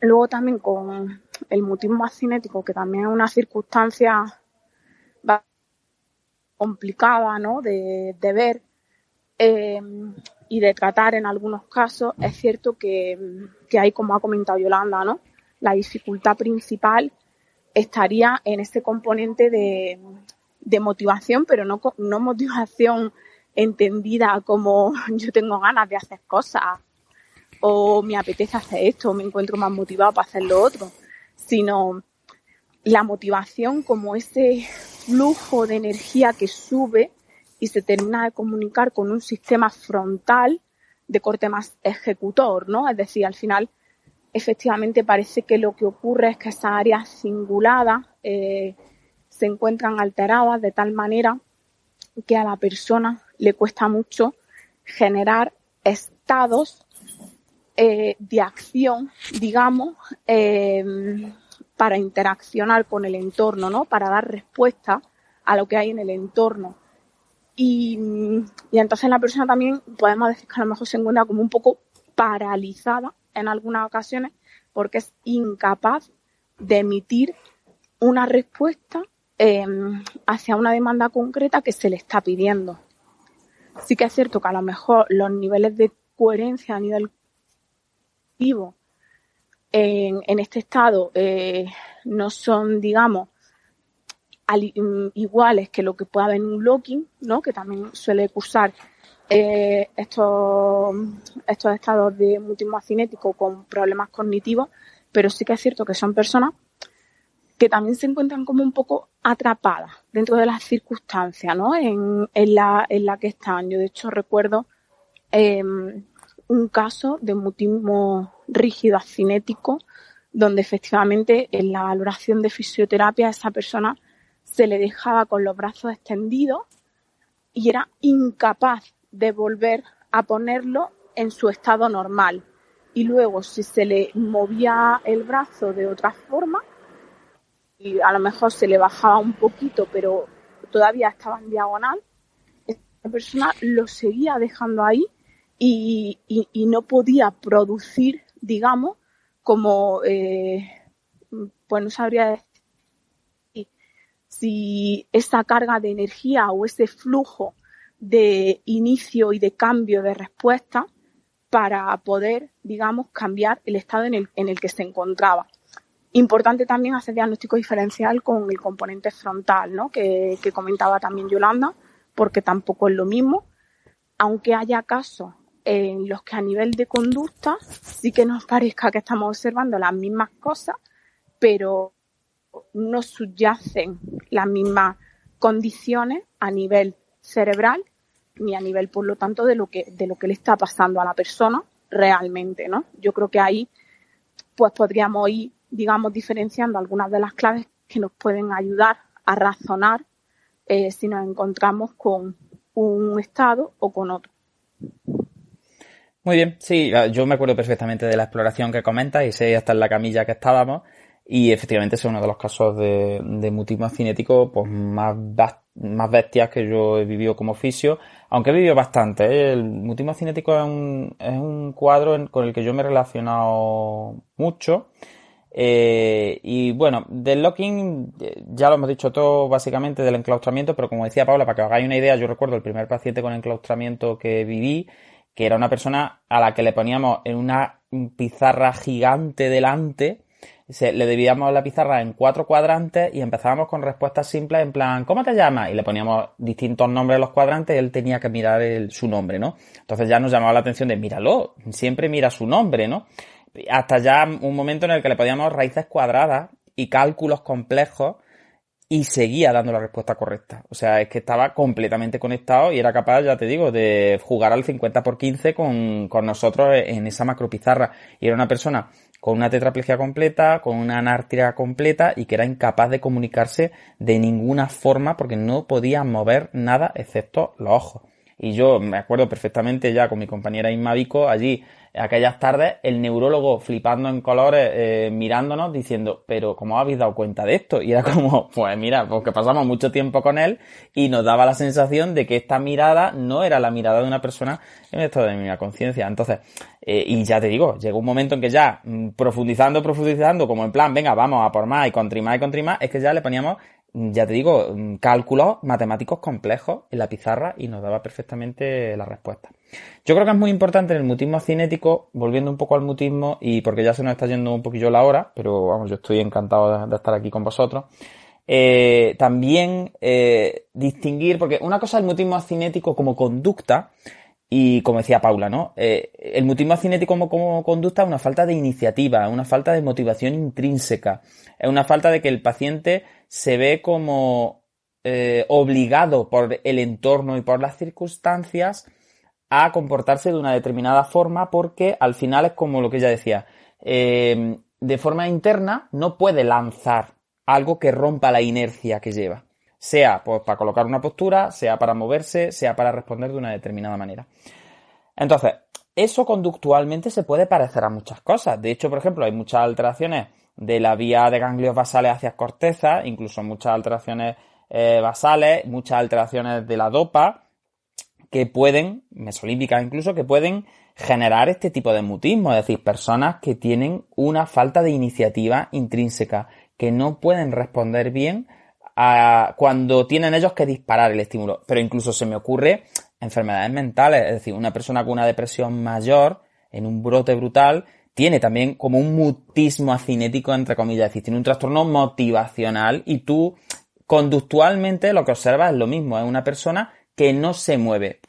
luego también con el mutismo acinético, que también es una circunstancia complicada, ¿no?, de ver y de tratar en algunos casos. Es cierto que hay, como ha comentado Yolanda, ¿no?, la dificultad principal estaría en ese componente de motivación, pero no motivación entendida como yo tengo ganas de hacer cosas o me apetece hacer esto o me encuentro más motivado para hacer lo otro, sino la motivación como ese flujo de energía que sube y se termina de comunicar con un sistema frontal de corte más ejecutor, ¿no? Es decir, al final, efectivamente, parece que lo que ocurre es que esas áreas cinguladas se encuentran alteradas de tal manera que a la persona le cuesta mucho generar estados de acción, digamos, para interaccionar con el entorno, ¿no?, para dar respuesta a lo que hay en el entorno. Y entonces la persona también podemos decir que a lo mejor se encuentra como un poco paralizada en algunas ocasiones porque es incapaz de emitir una respuesta hacia una demanda concreta que se le está pidiendo. Sí que es cierto que a lo mejor los niveles de coherencia a nivel cognitivo en este estado no son, digamos, iguales que lo que pueda haber en un locking, ¿no?, que también suele cursar estos estados de mutismo acinético con problemas cognitivos, pero sí que es cierto que son personas que también se encuentran como un poco atrapadas dentro de las circunstancias, ¿no?, en la que están. Yo, de hecho, recuerdo un caso de mutismo rígido acinético donde efectivamente en la valoración de fisioterapia a esa persona se le dejaba con los brazos extendidos y era incapaz de volver a ponerlo en su estado normal. Y luego, si se le movía el brazo de otra forma, y a lo mejor se le bajaba un poquito, pero todavía estaba en diagonal, esa persona lo seguía dejando ahí y no podía producir, digamos, como, pues no sabría decir si esa carga de energía o ese flujo de inicio y de cambio de respuesta para poder, digamos, cambiar el estado en el que se encontraba. Importante también hacer diagnóstico diferencial con el componente frontal, ¿no?, que comentaba también Yolanda, porque tampoco es lo mismo, aunque haya casos en los que a nivel de conducta sí que nos parezca que estamos observando las mismas cosas, pero no subyacen las mismas condiciones a nivel cerebral ni a nivel, por lo tanto, de lo que le está pasando a la persona realmente, ¿no? Yo creo que ahí pues podríamos ir, digamos, diferenciando algunas de las claves que nos pueden ayudar a razonar si nos encontramos con un estado o con otro. Muy bien, sí, yo me acuerdo perfectamente de la exploración que comentas y sé hasta en la camilla que estábamos y efectivamente es uno de los casos de mutismo cinético pues más bestias que yo he vivido como fisio, aunque he vivido bastante, ¿eh? El mutismo cinético es un cuadro con el que yo me he relacionado mucho. Y bueno, del locking ya lo hemos dicho todo básicamente, del enclaustramiento, pero como decía Paula, para que os hagáis una idea, yo recuerdo el primer paciente con enclaustramiento que viví, que era una persona a la que le poníamos en una pizarra gigante delante, le dividíamos la pizarra en 4 cuadrantes y empezábamos con respuestas simples en plan, ¿cómo te llamas? Y le poníamos distintos nombres en los cuadrantes y él tenía que mirar su nombre, ¿no? Entonces ya nos llamaba la atención de, míralo, siempre mira su nombre, ¿no? Hasta ya un momento en el que le podíamos raíces cuadradas y cálculos complejos y seguía dando la respuesta correcta. O sea, es que estaba completamente conectado y era capaz, ya te digo, de jugar al 50x15 con nosotros en esa macropizarra. Y era una persona con una tetraplegia completa, con una anartria completa y que era incapaz de comunicarse de ninguna forma porque no podía mover nada excepto los ojos. Y yo me acuerdo perfectamente ya con mi compañera Inma Vico allí aquellas tardes el neurólogo flipando en colores, mirándonos, diciendo, pero ¿cómo habéis dado cuenta de esto? Y era como, pues mira, porque pasamos mucho tiempo con él y nos daba la sensación de que esta mirada no era la mirada de una persona en estado de mínima conciencia. Entonces, y ya te digo, llegó un momento en que ya, profundizando, como en plan, venga, vamos a por más y contrimás, es que ya le poníamos, ya te digo, cálculos matemáticos complejos en la pizarra y nos daba perfectamente la respuesta. Yo creo que es muy importante en el mutismo cinético, volviendo un poco al mutismo, y porque ya se nos está yendo un poquillo la hora, pero vamos, yo estoy encantado de estar aquí con vosotros. También distinguir, porque una cosa es el mutismo cinético como conducta, y como decía Paula, ¿no? El mutismo cinético como conducta es una falta de iniciativa, es una falta de motivación intrínseca, es una falta de que el paciente se ve como obligado por el entorno y por las circunstancias a comportarse de una determinada forma, porque al final es como lo que ella decía, de forma interna no puede lanzar algo que rompa la inercia que lleva, sea pues para colocar una postura, sea para moverse, sea para responder de una determinada manera. Entonces, eso conductualmente se puede parecer a muchas cosas. De hecho, por ejemplo, hay muchas alteraciones de la vía de ganglios basales hacia corteza, incluso muchas alteraciones basales, muchas alteraciones de la dopa, que pueden, mesolímbicas incluso, que pueden generar este tipo de mutismo, es decir, personas que tienen una falta de iniciativa intrínseca, que no pueden responder bien a cuando tienen ellos que disparar el estímulo. Pero incluso se me ocurre enfermedades mentales, es decir, una persona con una depresión mayor, en un brote brutal, tiene también como un mutismo acinético, entre comillas, es decir, tiene un trastorno motivacional y tú conductualmente lo que observas es lo mismo, es una persona que no se mueve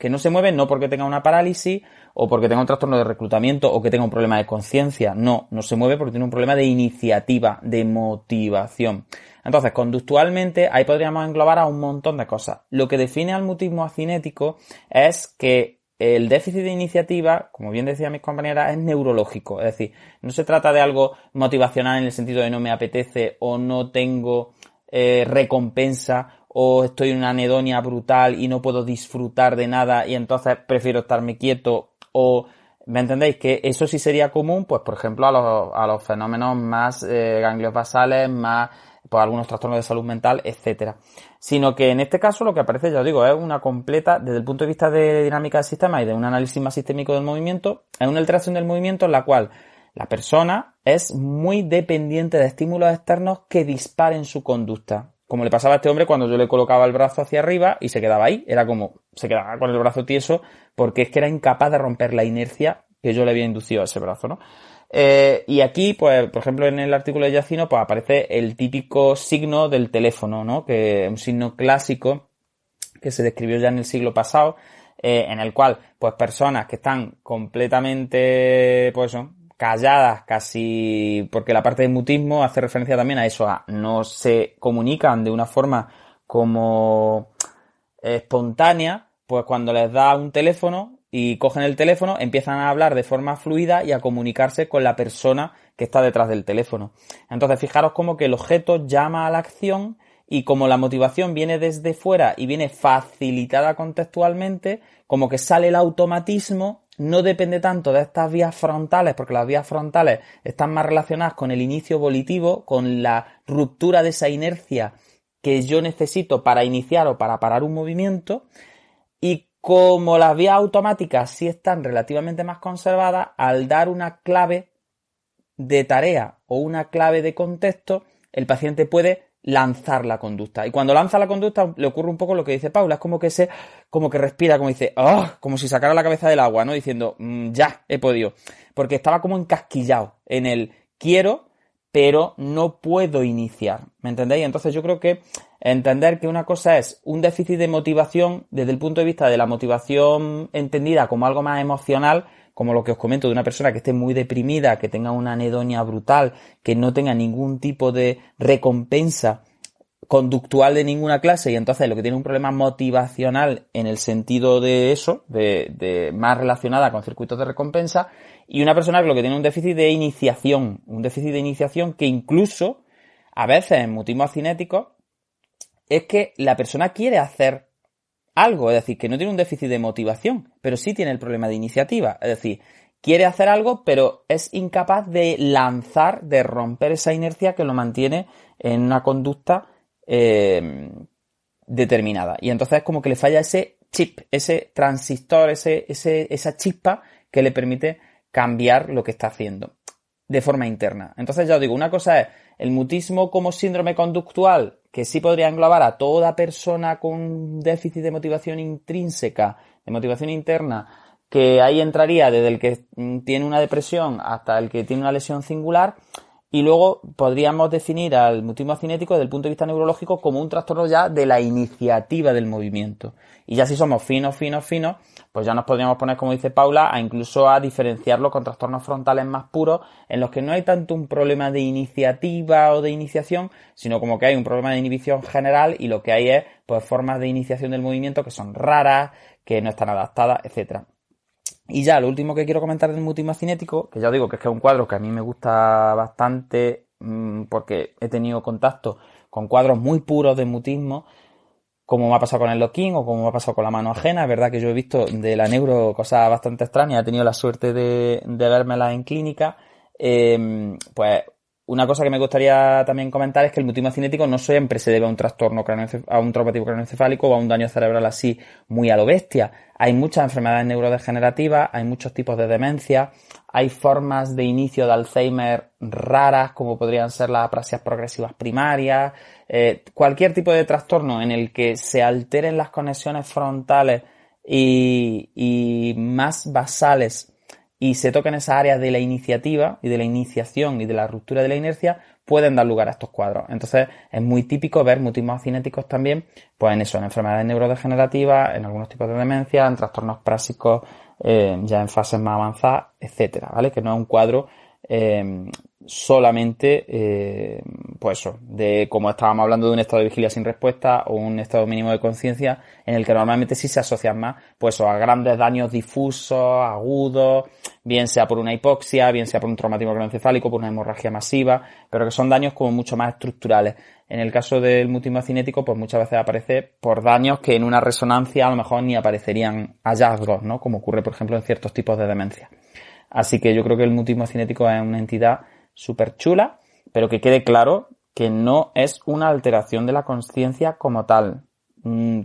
no porque tenga una parálisis o porque tenga un trastorno de reclutamiento o que tenga un problema de conciencia, no se mueve porque tiene un problema de iniciativa, de motivación. Entonces, conductualmente, ahí podríamos englobar a un montón de cosas. Lo que define al mutismo acinético es que el déficit de iniciativa, como bien decían mis compañeras, es neurológico. Es decir, no se trata de algo motivacional en el sentido de no me apetece o no tengo recompensa o estoy en una anedonia brutal y no puedo disfrutar de nada y entonces prefiero estarme quieto o... ¿Me entendéis? Que eso sí sería común, pues por ejemplo, a los fenómenos más ganglios basales, más pues algunos trastornos de salud mental, etcétera. Sino que en este caso lo que aparece, ya os digo, es una completa, desde el punto de vista de dinámica del sistema y de un análisis más sistémico del movimiento, es una alteración del movimiento en la cual la persona es muy dependiente de estímulos externos que disparen su conducta. Como le pasaba a este hombre cuando yo le colocaba el brazo hacia arriba y se quedaba ahí. Era como, se quedaba con el brazo tieso porque es que era incapaz de romper la inercia que yo le había inducido a ese brazo, ¿no? Y aquí, pues, por ejemplo, en el artículo de Yacino, pues aparece el típico signo del teléfono, ¿no? Que es un signo clásico que se describió ya en el siglo pasado, en el cual, pues, personas que están completamente, pues eso, calladas casi, porque la parte de mutismo hace referencia también a eso, a no se comunican de una forma como espontánea, pues cuando les da un teléfono y cogen el teléfono, empiezan a hablar de forma fluida y a comunicarse con la persona que está detrás del teléfono. Entonces, fijaros como que el objeto llama a la acción y como la motivación viene desde fuera y viene facilitada contextualmente, como que sale el automatismo. No depende tanto de estas vías frontales, porque las vías frontales están más relacionadas con el inicio volitivo, con la ruptura de esa inercia que yo necesito para iniciar o para parar un movimiento. Y como las vías automáticas sí están relativamente más conservadas, al dar una clave de tarea o una clave de contexto, el paciente puede lanzar la conducta. Y cuando lanza la conducta le ocurre un poco lo que dice Paula, es como que respira, como dice, como si sacara la cabeza del agua, ¿no? Diciendo, ya, he podido. Porque estaba como encasquillado en el quiero, pero no puedo iniciar. ¿Me entendéis? Entonces yo creo que entender que una cosa es un déficit de motivación desde el punto de vista de la motivación entendida como algo más emocional, como lo que os comento de una persona que esté muy deprimida, que tenga una anedonia brutal, que no tenga ningún tipo de recompensa conductual de ninguna clase y entonces lo que tiene un problema motivacional en el sentido de eso, de más relacionada con circuitos de recompensa, y una persona que lo que tiene un déficit de iniciación que incluso a veces en mutismo acinético es que la persona quiere hacer algo, es decir, que no tiene un déficit de motivación, pero sí tiene el problema de iniciativa, es decir, quiere hacer algo, pero es incapaz de lanzar, de romper esa inercia que lo mantiene en una conducta determinada. Y entonces es como que le falla ese chip, ese transistor, esa chispa que le permite cambiar lo que está haciendo de forma interna. Entonces ya os digo, una cosa es el mutismo como síndrome conductual, que sí podría englobar a toda persona con déficit de motivación intrínseca, de motivación interna, que ahí entraría desde el que tiene una depresión hasta el que tiene una lesión singular. Y luego podríamos definir al mutismo cinético desde el punto de vista neurológico como un trastorno ya de la iniciativa del movimiento. Y ya si somos finos, pues ya nos podríamos poner, como dice Paula, incluso a diferenciarlo con trastornos frontales más puros, en los que no hay tanto un problema de iniciativa o de iniciación, sino como que hay un problema de inhibición general y lo que hay es pues formas de iniciación del movimiento que son raras, que no están adaptadas, etcétera. Y ya, lo último que quiero comentar del mutismo cinético, que ya os digo que es un cuadro que a mí me gusta bastante porque he tenido contacto con cuadros muy puros de mutismo, como me ha pasado con el lock-in o como me ha pasado con la mano ajena. Es verdad que yo he visto de la neuro cosas bastante extrañas, he tenido la suerte de vérmelas en clínica. Pues una cosa que me gustaría también comentar es que el mutismo cinético no siempre se debe a un trastorno a un traumatismo craneoencefálico o a un daño cerebral así muy a lo bestia. Hay muchas enfermedades neurodegenerativas, hay muchos tipos de demencia, hay formas de inicio de Alzheimer raras, como podrían ser las aprasias progresivas primarias, cualquier tipo de trastorno en el que se alteren las conexiones frontales y más basales y se tocan esas áreas de la iniciativa y de la iniciación y de la ruptura de la inercia, pueden dar lugar a estos cuadros. Entonces es muy típico ver mutismos cinéticos también, pues en eso, en enfermedades neurodegenerativas, en algunos tipos de demencia, en trastornos prásicos ya en fases más avanzadas, etcétera, ¿vale? Que no es un cuadro solamente, pues eso, de como estábamos hablando de un estado de vigilia sin respuesta o un estado mínimo de conciencia en el que normalmente sí se asocian más, pues eso, a grandes daños difusos, agudos, bien sea por una hipoxia, bien sea por un traumatismo craneoencefálico, por una hemorragia masiva, pero que son daños como mucho más estructurales. En el caso del mutismo cinético, pues muchas veces aparece por daños que en una resonancia a lo mejor ni aparecerían hallazgos, ¿no? Como ocurre, por ejemplo, en ciertos tipos de demencia. Así que yo creo que el mutismo cinético es una entidad súper chula, pero que quede claro que no es una alteración de la consciencia como tal,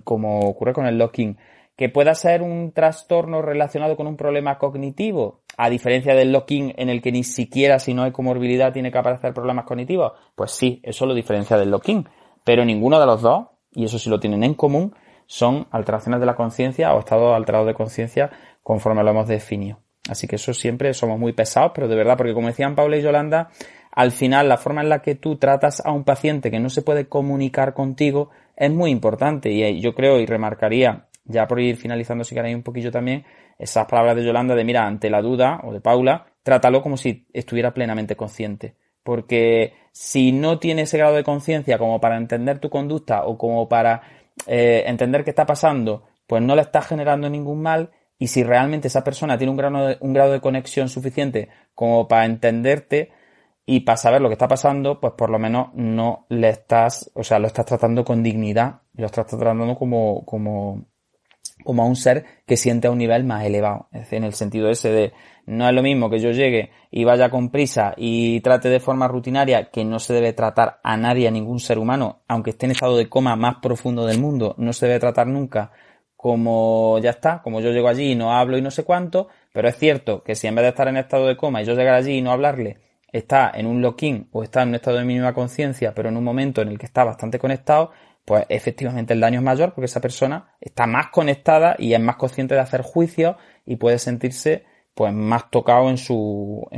como ocurre con el lock-in. Que pueda ser un trastorno relacionado con un problema cognitivo, a diferencia del lock-in en el que ni siquiera si no hay comorbilidad tiene que aparecer problemas cognitivos, pues sí, eso lo diferencia del lock-in. Pero ninguno de los dos, y eso sí lo tienen en común, son alteraciones de la conciencia o estados alterados de conciencia conforme lo hemos definido. Así que eso siempre somos muy pesados, pero de verdad, porque como decían Paula y Yolanda, al final la forma en la que tú tratas a un paciente que no se puede comunicar contigo es muy importante. Y yo creo y remarcaría, ya por ir finalizando si queréis un poquillo también, esas palabras de Yolanda de mira, ante la duda, o de Paula, trátalo como si estuviera plenamente consciente. Porque si no tiene ese grado de conciencia como para entender tu conducta o como para entender qué está pasando, pues no le estás generando ningún mal. Y si realmente esa persona tiene un grado de conexión suficiente como para entenderte y para saber lo que está pasando, pues por lo menos no le estás, o sea, lo estás tratando con dignidad, lo estás tratando como a un ser que siente a un nivel más elevado. Es decir, en el sentido ese de, no es lo mismo que yo llegue y vaya con prisa y trate de forma rutinaria, que no se debe tratar a nadie, a ningún ser humano, aunque esté en estado de coma más profundo del mundo, no se debe tratar nunca como ya está, como yo llego allí y no hablo y no sé cuánto, pero es cierto que si en vez de estar en estado de coma y yo llegar allí y no hablarle, está en un lock-in o está en un estado de mínima conciencia, pero en un momento en el que está bastante conectado, pues efectivamente el daño es mayor porque esa persona está más conectada y es más consciente de hacer juicios y puede sentirse pues más tocado en su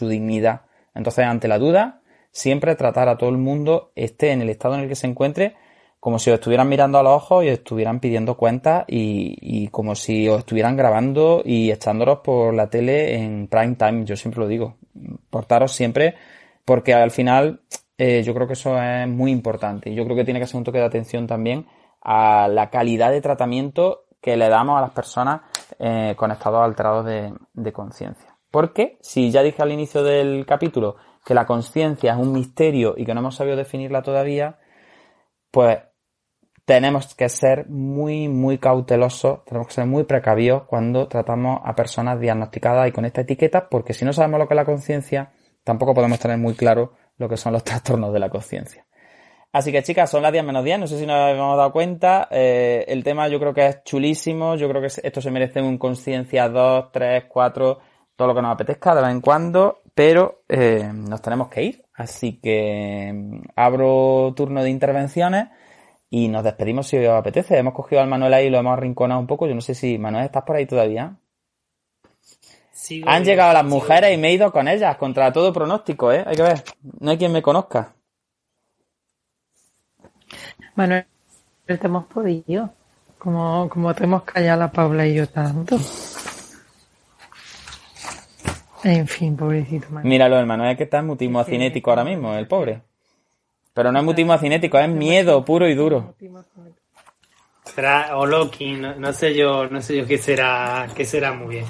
dignidad. Entonces, ante la duda, siempre tratar a todo el mundo, esté en el estado en el que se encuentre, como si os estuvieran mirando a los ojos y os estuvieran pidiendo cuentas y como si os estuvieran grabando y echándolos por la tele en prime time. Yo siempre lo digo, portaros siempre, porque al final yo creo que eso es muy importante. Y yo creo que tiene que ser un toque de atención también a la calidad de tratamiento que le damos a las personas con estados alterados de conciencia. Porque si ya dije al inicio del capítulo que la conciencia es un misterio y que no hemos sabido definirla todavía, pues tenemos que ser muy, muy cautelosos, tenemos que ser muy precavidos cuando tratamos a personas diagnosticadas y con esta etiqueta, porque si no sabemos lo que es la conciencia, tampoco podemos tener muy claro lo que son los trastornos de la conciencia. Así que, chicas, son las 10 menos 10, no sé si nos hemos dado cuenta. El tema yo creo que es chulísimo, yo creo que esto se merece un conciencia 2, 3, 4, todo lo que nos apetezca de vez en cuando, pero nos tenemos que ir. Así que abro turno de intervenciones y nos despedimos si os apetece. Hemos cogido al Manuel ahí y lo hemos arrinconado un poco. Yo no sé si, Manuel, ¿estás por ahí todavía? Han llegado las mujeres y me he ido con ellas, contra todo pronóstico, ¿eh? Hay que ver, no hay quien me conozca. Manuel, te hemos podido, como te hemos callado la Paula y yo tanto. En fin, pobrecito Manuel. Míralo, el Manuel que está en mutismo cinético ahora mismo, el pobre. Pero no es mutismo cinético, es miedo puro y duro. Será o Loki, no sé yo qué será muy bien.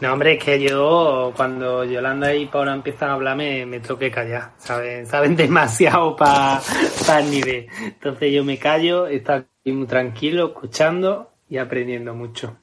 No, hombre, es que yo, cuando Yolanda y Paula empiezan a hablar, me tengo que callar, saben demasiado para el nivel. Entonces yo me callo, estoy aquí muy tranquilo, escuchando y aprendiendo mucho.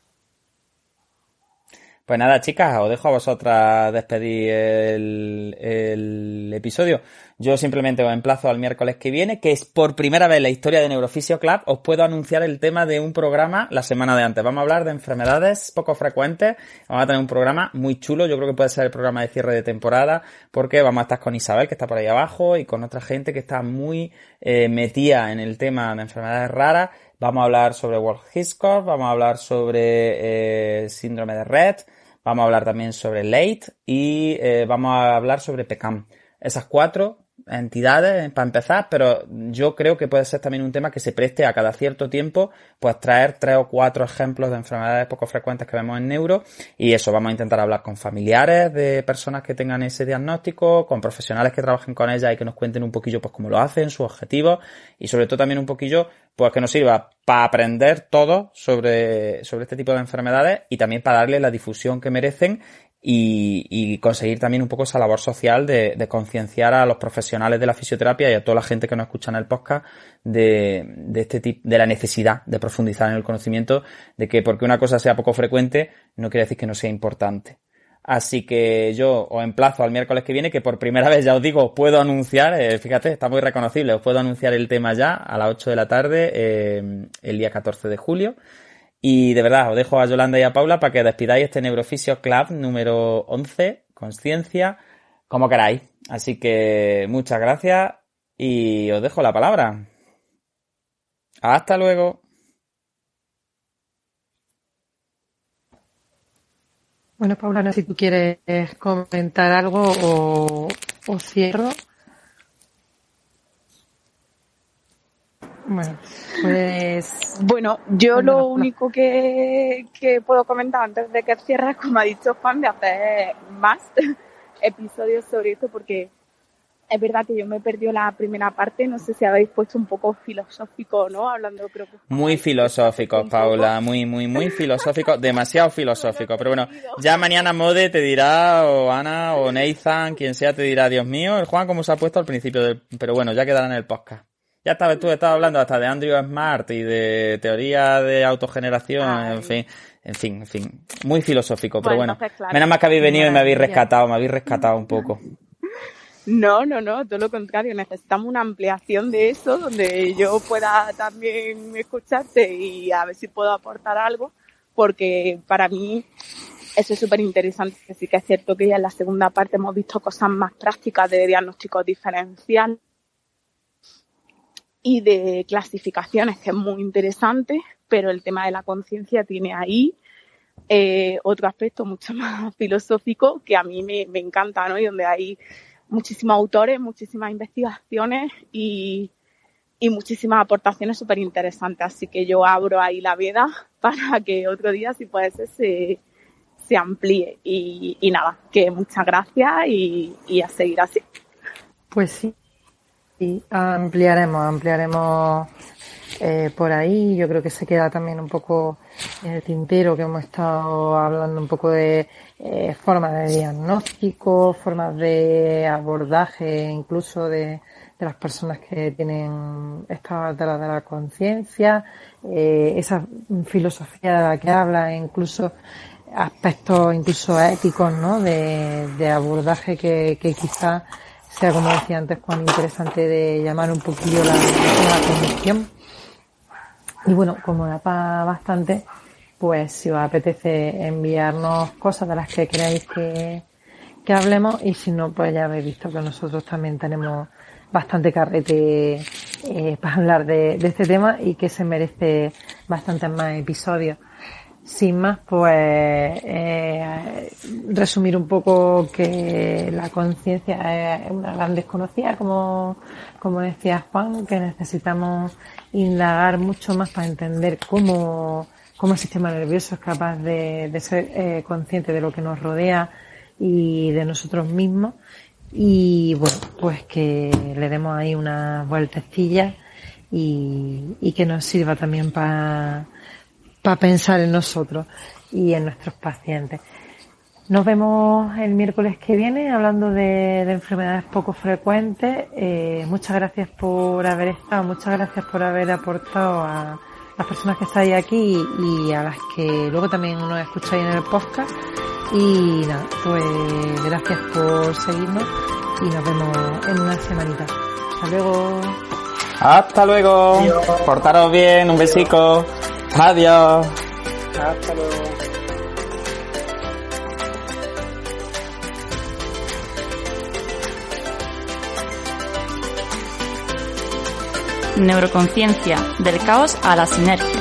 Pues nada, chicas, os dejo a vosotras despedir el episodio. Yo simplemente os emplazo al miércoles que viene, que es por primera vez en la historia de Neurofisio Club, os puedo anunciar el tema de un programa la semana de antes. Vamos a hablar de enfermedades poco frecuentes. Vamos a tener un programa muy chulo, yo creo que puede ser el programa de cierre de temporada, porque vamos a estar con Isabel, que está por ahí abajo, y con otra gente que está muy metida en el tema de enfermedades raras. Vamos a hablar sobre Wolff-Hitchcock, vamos a hablar sobre síndrome de Rett, vamos a hablar también sobre Late y vamos a hablar sobre PECAM. Esas 4 entidades para empezar, pero yo creo que puede ser también un tema que se preste a cada cierto tiempo, pues traer 3 o 4 ejemplos de enfermedades poco frecuentes que vemos en neuro, y eso, vamos a intentar hablar con familiares de personas que tengan ese diagnóstico, con profesionales que trabajen con ellas y que nos cuenten un poquillo pues cómo lo hacen, sus objetivos, y sobre todo también un poquillo pues que nos sirva para aprender todo sobre este tipo de enfermedades y también para darle la difusión que merecen y conseguir también un poco esa labor social de concienciar a los profesionales de la fisioterapia y a toda la gente que nos escucha en el podcast de este tipo, de la necesidad de profundizar en el conocimiento, de que porque una cosa sea poco frecuente no quiere decir que no sea importante. Así que yo os emplazo al miércoles que viene, que por primera vez, ya os digo, os puedo anunciar, fíjate, está muy reconocible, os puedo anunciar el tema ya a las 8 de la tarde, el día 14 de julio. Y de verdad, os dejo a Yolanda y a Paula para que despidáis este Neurofisio Club número 11, Consciencia, como queráis. Así que muchas gracias y os dejo la palabra. Hasta luego. Bueno, Paula, no sé si tú quieres comentar algo o cierro. Bueno, pues... Bueno, yo lo único que puedo comentar antes de que cierres, como ha dicho Juan, de hacer más episodios sobre esto, porque es verdad que yo me he perdido la primera parte, no sé si habéis puesto un poco filosófico, ¿no? Hablando, creo que... Muy filosófico, Paula, muy filosófico, demasiado filosófico, pero bueno, ya mañana Mode te dirá, o Ana, o Nathan, quien sea, te dirá, Dios mío, el Juan como se ha puesto al principio, pero bueno, ya quedará en el podcast. Ya tú estabas hablando hasta de Andrew Smart y de teoría de autogeneración, en fin, muy filosófico, pero bueno, pues claro. Menos mal que habéis venido y me habéis rescatado un poco. No, todo lo contrario, necesitamos una ampliación de eso, donde yo pueda también escucharte y a ver si puedo aportar algo, porque para mí eso es súper interesante. Sí que es cierto que ya en la segunda parte hemos visto cosas más prácticas de diagnóstico diferencial y de clasificaciones, que es muy interesante, pero el tema de la conciencia tiene ahí otro aspecto mucho más filosófico que a mí me encanta, ¿no? Y donde hay muchísimos autores, muchísimas investigaciones y muchísimas aportaciones súper interesantes. Así que yo abro ahí la veda para que otro día, si puede ser, se amplíe. Y nada, que muchas gracias y a seguir así. Pues sí. Sí, ampliaremos por ahí. Yo creo que se queda también un poco en el tintero, que hemos estado hablando un poco de formas de diagnóstico, formas de abordaje, incluso de las personas que tienen estado alteradas de la conciencia, esa filosofía de la que habla, incluso aspectos incluso éticos, ¿no? De abordaje que quizás sea, como decía antes, Juan, interesante de llamar un poquillo la atención. Y bueno, como da para bastante, pues si os apetece enviarnos cosas de las que queráis que hablemos, y si no, pues ya habéis visto que nosotros también tenemos bastante carrete para hablar de este tema y que se merece bastantes más episodios. Sin más, pues resumir un poco que la conciencia es una gran desconocida, como decía Juan, que necesitamos indagar mucho más para entender cómo el sistema nervioso es capaz de ser consciente de lo que nos rodea y de nosotros mismos. Y bueno, pues que le demos ahí unas vueltecillas y que nos sirva también para pensar en nosotros y en nuestros pacientes. Nos vemos el miércoles que viene hablando de enfermedades poco frecuentes. Muchas gracias por haber estado, muchas gracias por haber aportado a las personas que estáis aquí y a las que luego también nos escucháis en el podcast. Y nada, pues gracias por seguirnos y nos vemos en una semanita. Hasta luego. Hasta luego. Adiós. Portaros bien, un besico. Adiós. Hasta luego. Neuroconciencia, del caos a la sinergia.